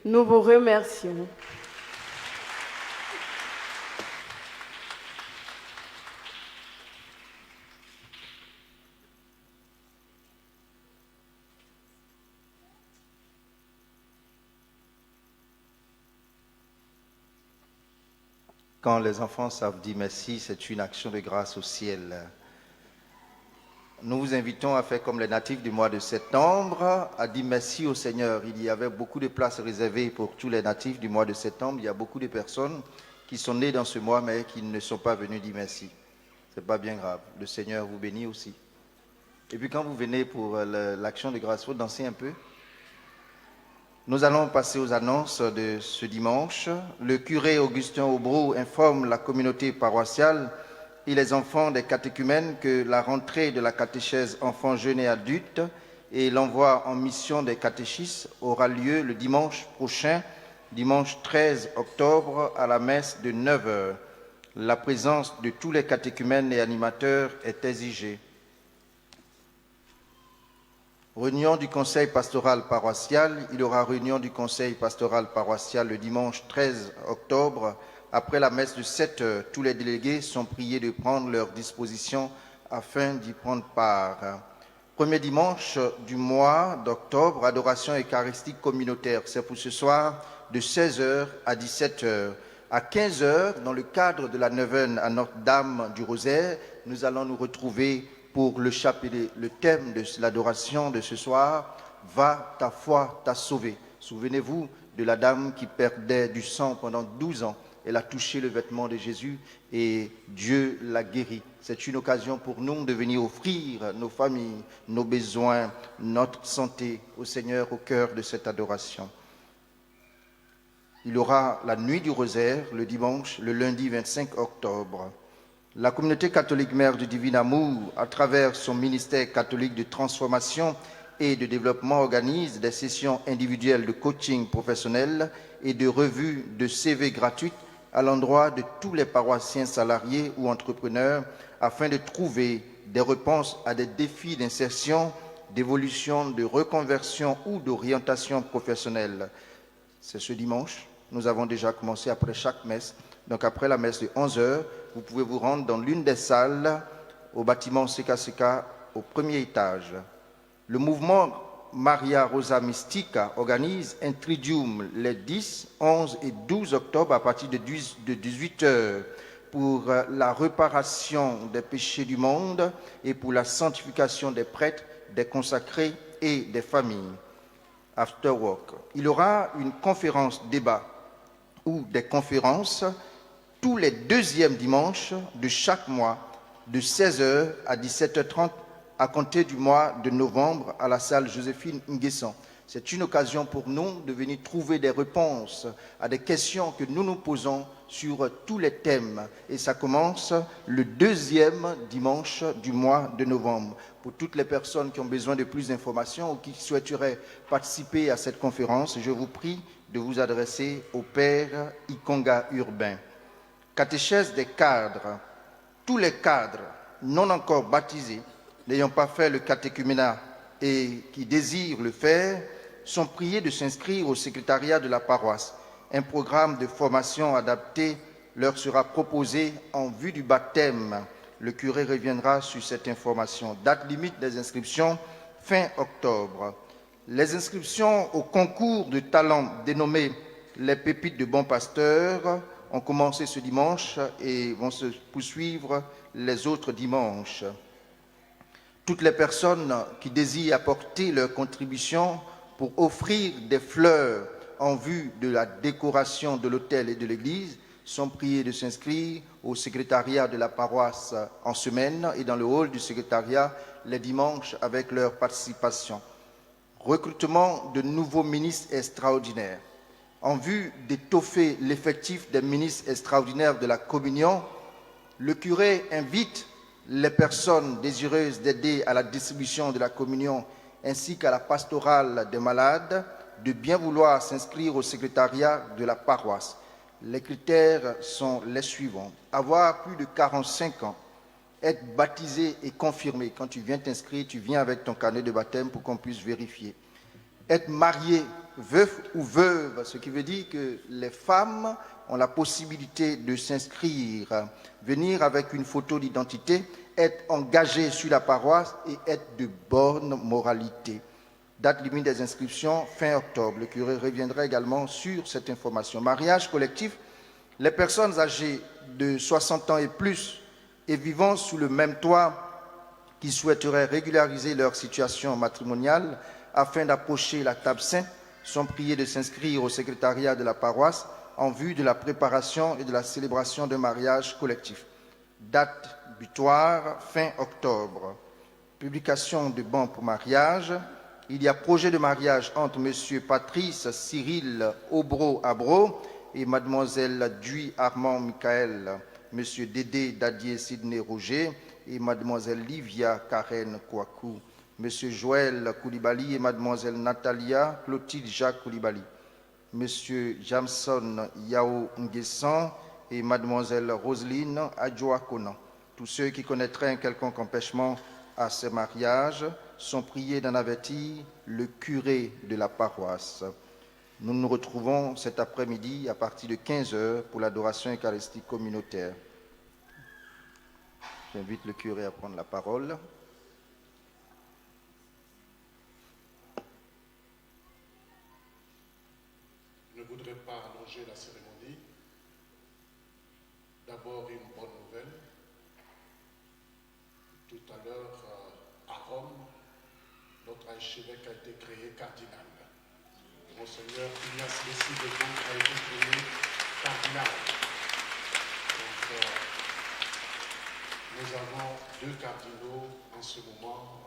nous vous remercions. Quand les enfants savent dire merci, c'est une action de grâce au ciel. Nous vous invitons à faire comme les natifs du mois de septembre, à dire merci au Seigneur. Il y avait beaucoup de places réservées pour tous les natifs du mois de septembre. Il y a beaucoup de personnes qui sont nées dans ce mois, mais qui ne sont pas venues dire merci. Ce n'est pas bien grave. Le Seigneur vous bénit aussi. Et puis quand vous venez pour l'action de grâce, il faut danser un peu. Nous allons passer aux annonces de ce dimanche. Le curé Augustin Aubreau informe la communauté paroissiale et les enfants des catéchumènes que la rentrée de la catéchèse enfants, jeunes et adultes et l'envoi en mission des catéchistes aura lieu le dimanche prochain, dimanche 13 octobre, à la messe de 9h. La présence de tous les catéchumènes et animateurs est exigée. Réunion du conseil pastoral paroissial. Il y aura réunion du conseil pastoral paroissial le dimanche 13 octobre. Après la messe de 7h, tous les délégués sont priés de prendre leurs dispositions afin d'y prendre part. Premier dimanche du mois d'octobre, adoration eucharistique communautaire. C'est pour ce soir de 16h à 17h. À 15h, dans le cadre de la neuvaine à Notre-Dame du Rosaire, nous allons nous retrouver pour le chapelet. Le thème de l'adoration de ce soir, « Va, ta foi t'a sauvé ». Souvenez-vous de la dame qui perdait du sang pendant 12 ans. Elle a touché le vêtement de Jésus et Dieu l'a guéri. C'est une occasion pour nous de venir offrir nos familles, nos besoins, notre santé au Seigneur au cœur de cette adoration. Il y aura la nuit du rosaire le dimanche, le lundi 25 octobre. La communauté catholique Mère du Divin Amour, à travers son ministère catholique de transformation et de développement, organise des sessions individuelles de coaching professionnel et de revues de CV gratuites à l'endroit de tous les paroissiens salariés ou entrepreneurs afin de trouver des réponses à des défis d'insertion, d'évolution, de reconversion ou d'orientation professionnelle. C'est ce dimanche. Nous avons déjà commencé après chaque messe. Donc après la messe de 11h, vous pouvez vous rendre dans l'une des salles au bâtiment CKCK au premier étage. Le mouvement Maria Rosa Mystica organise un tridium les 10, 11 et 12 octobre à partir de 18h pour la réparation des péchés du monde et pour la sanctification des prêtres, des consacrés et des familles. After work. Il y aura une conférence débat ou des conférences tous les deuxièmes dimanches de chaque mois, de 16h à 17h30, à compter du mois de novembre à la salle Joséphine Nguessan. C'est une occasion pour nous de venir trouver des réponses à des questions que nous nous posons sur tous les thèmes. Et ça commence le deuxième dimanche du mois de novembre. Pour toutes les personnes qui ont besoin de plus d'informations ou qui souhaiteraient participer à cette conférence, je vous prie de vous adresser au Père Ikonga Urbain. Catéchèse des cadres. Tous les cadres non encore baptisés, n'ayant pas fait le catéchuménat et qui désirent le faire, sont priés de s'inscrire au secrétariat de la paroisse. Un programme de formation adapté leur sera proposé en vue du baptême. Le curé reviendra sur cette information. Date limite des inscriptions, fin octobre. Les inscriptions au concours de talent dénommé les Pépites de Bon Pasteur ont commencé ce dimanche et vont se poursuivre les autres dimanches. Toutes les personnes qui désirent apporter leur contribution pour offrir des fleurs en vue de la décoration de l'autel et de l'église sont priées de s'inscrire au secrétariat de la paroisse en semaine et dans le hall du secrétariat les dimanches avec leur participation. Recrutement de nouveaux ministres extraordinaires. En vue d'étoffer l'effectif des ministres extraordinaires de la communion, le curé invite les personnes désireuses d'aider à la distribution de la communion ainsi qu'à la pastorale des malades de bien vouloir s'inscrire au secrétariat de la paroisse. Les critères sont les suivants. Avoir plus de 45 ans, être baptisé et confirmé. Quand tu viens t'inscrire, tu viens avec ton carnet de baptême pour qu'on puisse vérifier. Être marié, veuf ou veuve, ce qui veut dire que les femmes ont la possibilité de s'inscrire, venir avec une photo d'identité, être engagé sur la paroisse et être de bonne moralité. Date limite des inscriptions, fin octobre. Le curé reviendra également sur cette information. Mariage collectif, les personnes âgées de 60 ans et plus et vivant sous le même toit qui souhaiteraient régulariser leur situation matrimoniale afin d'approcher la table sainte sont priées de s'inscrire au secrétariat de la paroisse en vue de la préparation et de la célébration d'un mariage collectif. Date butoir, fin octobre. Publication de bons pour mariage. Il y a projet de mariage entre M. Patrice Cyril Aubro-Abro et Mlle Duy Armand Michael, M. Dédé Dadier Sidney Roger et Mlle Livia Karen Kouakou, M. Joël Koulibaly et Mlle Natalia Clotilde Jacques Koulibaly, M. Jamson Yao Nguessan et Mlle Roseline Adjoa Konan. Tous ceux qui connaîtraient un quelconque empêchement à ce mariage sont priés d'en avertir le curé de la paroisse. Nous nous retrouvons cet après-midi à partir de 15h pour l'adoration eucharistique communautaire. J'invite le curé à prendre la parole. Je ne voudrais pas allonger la cérémonie. D'abord, une bonne nouvelle. Tout à l'heure, à Rome, notre archevêque a été créé cardinal. Monseigneur Ignace Messi de Gaulle a été créé cardinal. Donc, nous avons 2 cardinaux en ce moment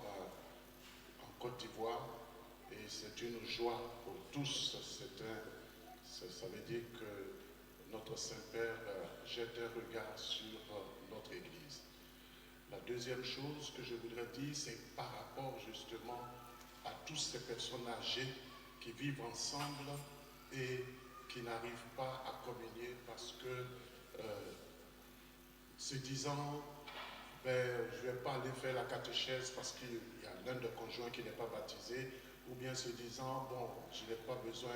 en Côte d'Ivoire et c'est une joie pour tous. Ça veut dire que notre Saint-Père jette un regard sur notre Église. La deuxième chose que je voudrais dire, c'est par rapport justement à toutes ces personnes âgées qui vivent ensemble et qui n'arrivent pas à communier parce que se disant je ne vais pas aller faire la catéchèse parce qu'il y a l'un des conjoints qui n'est pas baptisé, ou bien se disant bon, je n'ai pas besoin.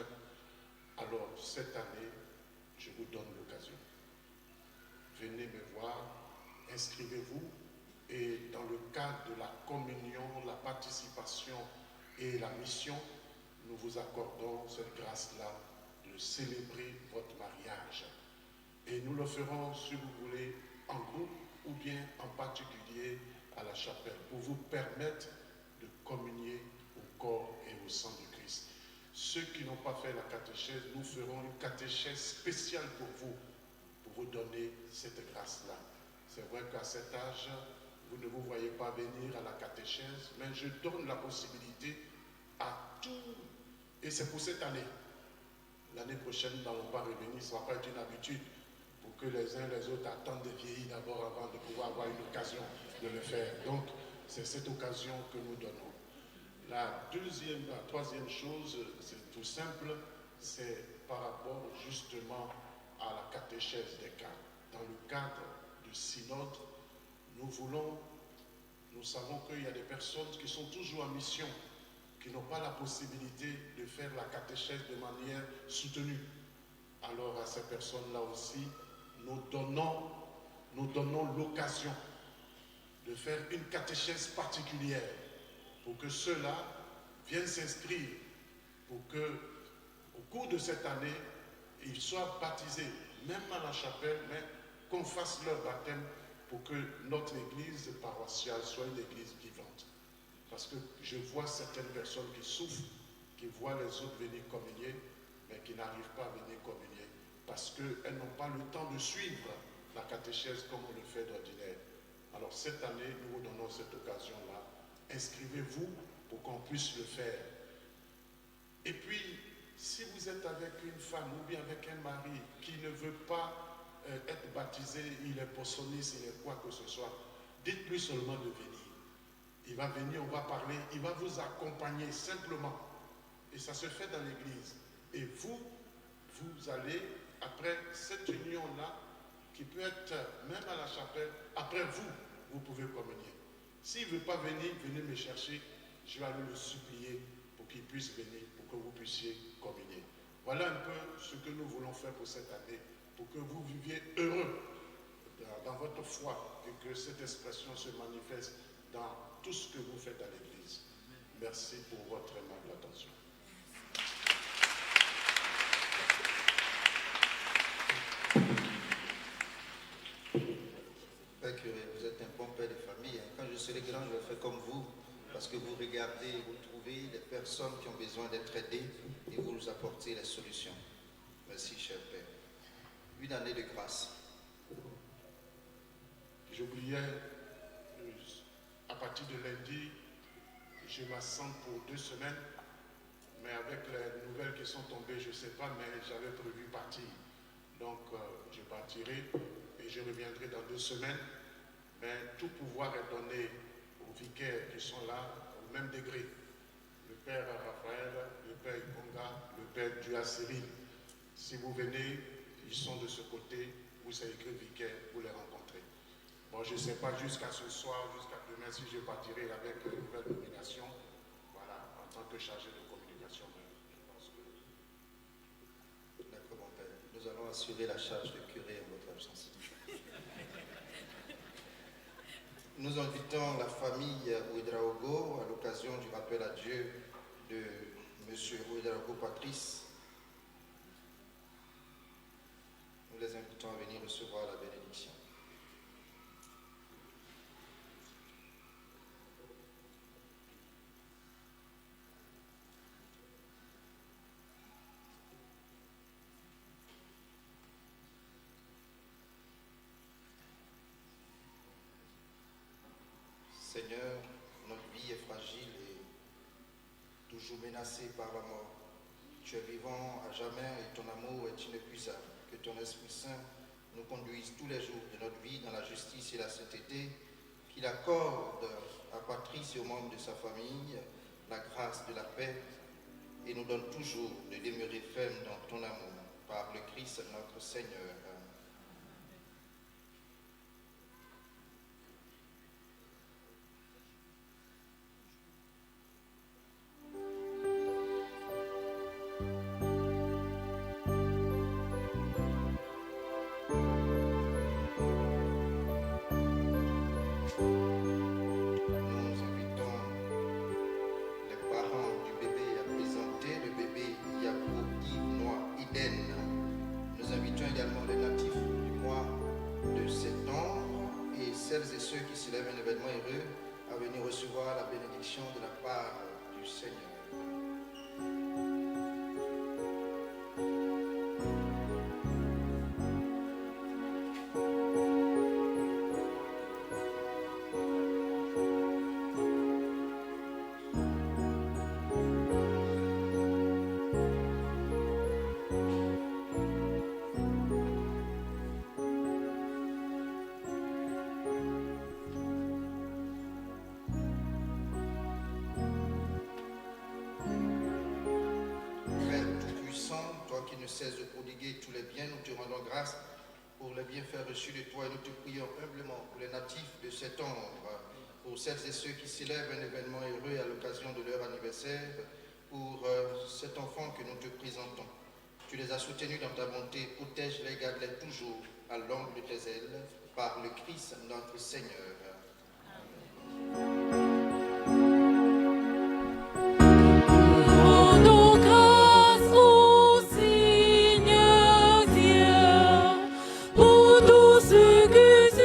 Alors cette année, je vous donne l'occasion. Venez me voir, inscrivez-vous et dans le cadre de la communion, la participation et la mission, nous vous accordons cette grâce-là de célébrer votre mariage. Et nous le ferons, si vous voulez, en groupe ou bien en particulier à la chapelle, pour vous permettre de communier au corps et au sang de Christ. Ceux qui n'ont pas fait la catéchèse, nous ferons une catéchèse spéciale pour vous donner cette grâce-là. C'est vrai qu'à cet âge, vous ne vous voyez pas venir à la catéchèse, mais je donne la possibilité à tout. Et c'est pour cette année. L'année prochaine, nous n'allons pas revenir, ça ne va pas être une habitude pour que les uns et les autres attendent de vieillir d'abord avant de pouvoir avoir une occasion de le faire. Donc, c'est cette occasion que nous donnons. La troisième chose, c'est tout simple, c'est par rapport justement à la catéchèse des cadres. Dans le cadre du synode, Nous savons qu'il y a des personnes qui sont toujours en mission, qui n'ont pas la possibilité de faire la catéchèse de manière soutenue. Alors à ces personnes-là aussi, nous donnons l'occasion de faire une catéchèse particulière pour que ceux-là viennent s'inscrire, pour que au cours de cette année, ils soient baptisés, même à la chapelle, mais qu'on fasse leur baptême pour que notre église paroissiale soit une église vivante. Parce que je vois certaines personnes qui souffrent, qui voient les autres venir communier, mais qui n'arrivent pas à venir communier, parce qu'elles n'ont pas le temps de suivre la catéchèse comme on le fait d'ordinaire. Alors cette année, nous vous donnons cette occasion-là. Inscrivez-vous pour qu'on puisse le faire. Et puis, si vous êtes avec une femme ou bien avec un mari qui ne veut pas être baptisé, il est poissonniste, il est quoi que ce soit, dites-lui seulement de venir. Il va venir, on va parler, il va vous accompagner simplement. Et ça se fait dans l'église. Et vous allez, après cette union-là, qui peut être même à la chapelle, après vous pouvez communier. S'il ne veut pas venir, venez me chercher, je vais aller le supplier pour qu'il puisse venir, pour que vous puissiez communier. Voilà un peu ce que nous voulons faire pour cette année, pour que vous viviez heureux dans votre foi et que cette expression se manifeste dans tout ce que vous faites à l'Église. Merci pour votre aimable attention. Père curé, vous êtes un bon père de famille. Quand je serai grand, je vais faire comme vous, parce que vous regardez, vous trouvez les personnes qui ont besoin d'être aidées et vous nous apportez les solutions. Merci, cher Père. Une année de grâce. J'oubliais, à partir de lundi, je m'assente pour 2 semaines, mais avec les nouvelles qui sont tombées, je ne sais pas, mais j'avais prévu partir. Donc, je partirai et je reviendrai dans 2 semaines. Mais tout pouvoir est donné aux vicaires qui sont là au même degré. Le père Raphaël, le père Ikonga, le père Duas-Cyril. Si vous venez, ils sont de ce côté, vous savez écrit vicaire, vous les rencontrez. Bon, je ne sais pas jusqu'à ce soir, jusqu'à demain, si je partirai avec une nouvelle nomination, voilà, en tant que chargé de communication. Je pense que... D'accord, mon père. Nous allons assurer la charge de curé en votre absence. Nous invitons la famille Ouedraogo à l'occasion du rappel à Dieu de M. Ouedraogo Patrice. Nous les invitons à venir recevoir la bénédiction. Seigneur, notre vie est fragile et toujours menacée par la mort. Tu es vivant à jamais et ton amour est inépuisable. Que ton Esprit Saint nous conduise tous les jours de notre vie dans la justice et la sainteté, qu'il accorde à Patrice et aux membres de sa famille la grâce de la paix et nous donne toujours de demeurer ferme dans ton amour. Par le Christ notre Seigneur. Celles et ceux qui célèbrent un événement heureux à venir recevoir la bénédiction de la part du Seigneur. Cesse de prodiguer tous les biens, nous te rendons grâce pour les bienfaits reçus de toi et nous te prions humblement pour les natifs de cet ombre, pour celles et ceux qui célèbrent un événement heureux à l'occasion de leur anniversaire, pour cet enfant que nous te présentons. Tu les as soutenus dans ta bonté, protège-les, garde-les toujours à l'ombre de tes ailes, par le Christ notre Seigneur. Rendons grâce au Seigneur Dieu pour tout ce que tu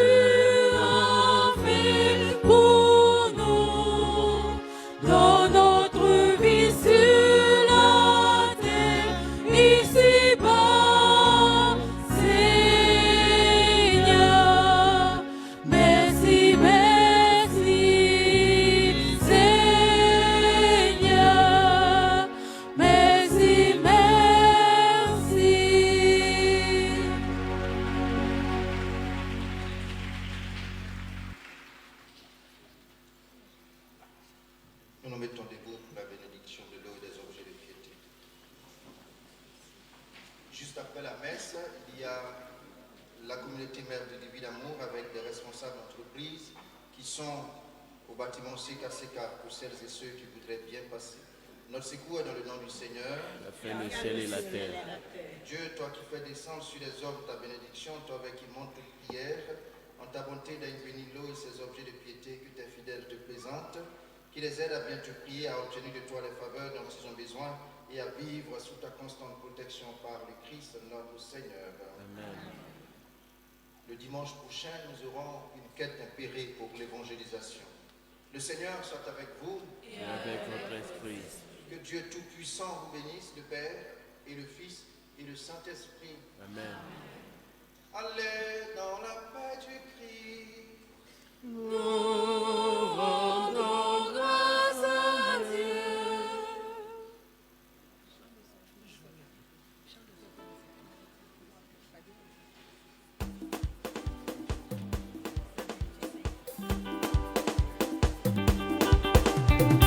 as fait pour nous dans notre vie sur la terre, ici-bas, Seigneur. Merci, merci, Seigneur. Merci, merci. Nous nous mettons debout pour la bénédiction de l'eau et des objets de piété. Juste après la messe, il y a la communauté mère de Divin Amour avec des responsables d'entreprise qui sont au bâtiment CKCK pour celles et ceux qui voudraient bien passer. Notre secours est dans le nom du Seigneur. Il a fait le ciel et la terre. Dieu, toi qui fais descendre sur les hommes ta bénédiction, toi avec qui monte toute prière, en ta bonté d'aille bénir l'eau et ces objets de piété que tes fidèles te présentent, qui les aident à bien te prier, à obtenir de toi les faveurs dont ils ont besoin et à vivre sous ta constante protection par le Christ notre Seigneur. Amen. Le dimanche prochain, nous aurons une quête impérée pour l'évangélisation. Le Seigneur soit avec vous. Et avec votre esprit. Que Dieu Tout-Puissant vous bénisse, le Père et le Fils et le Saint-Esprit. Amen. Allez dans la paix du Christ. Nous rendons grâce à Dieu. Thank you.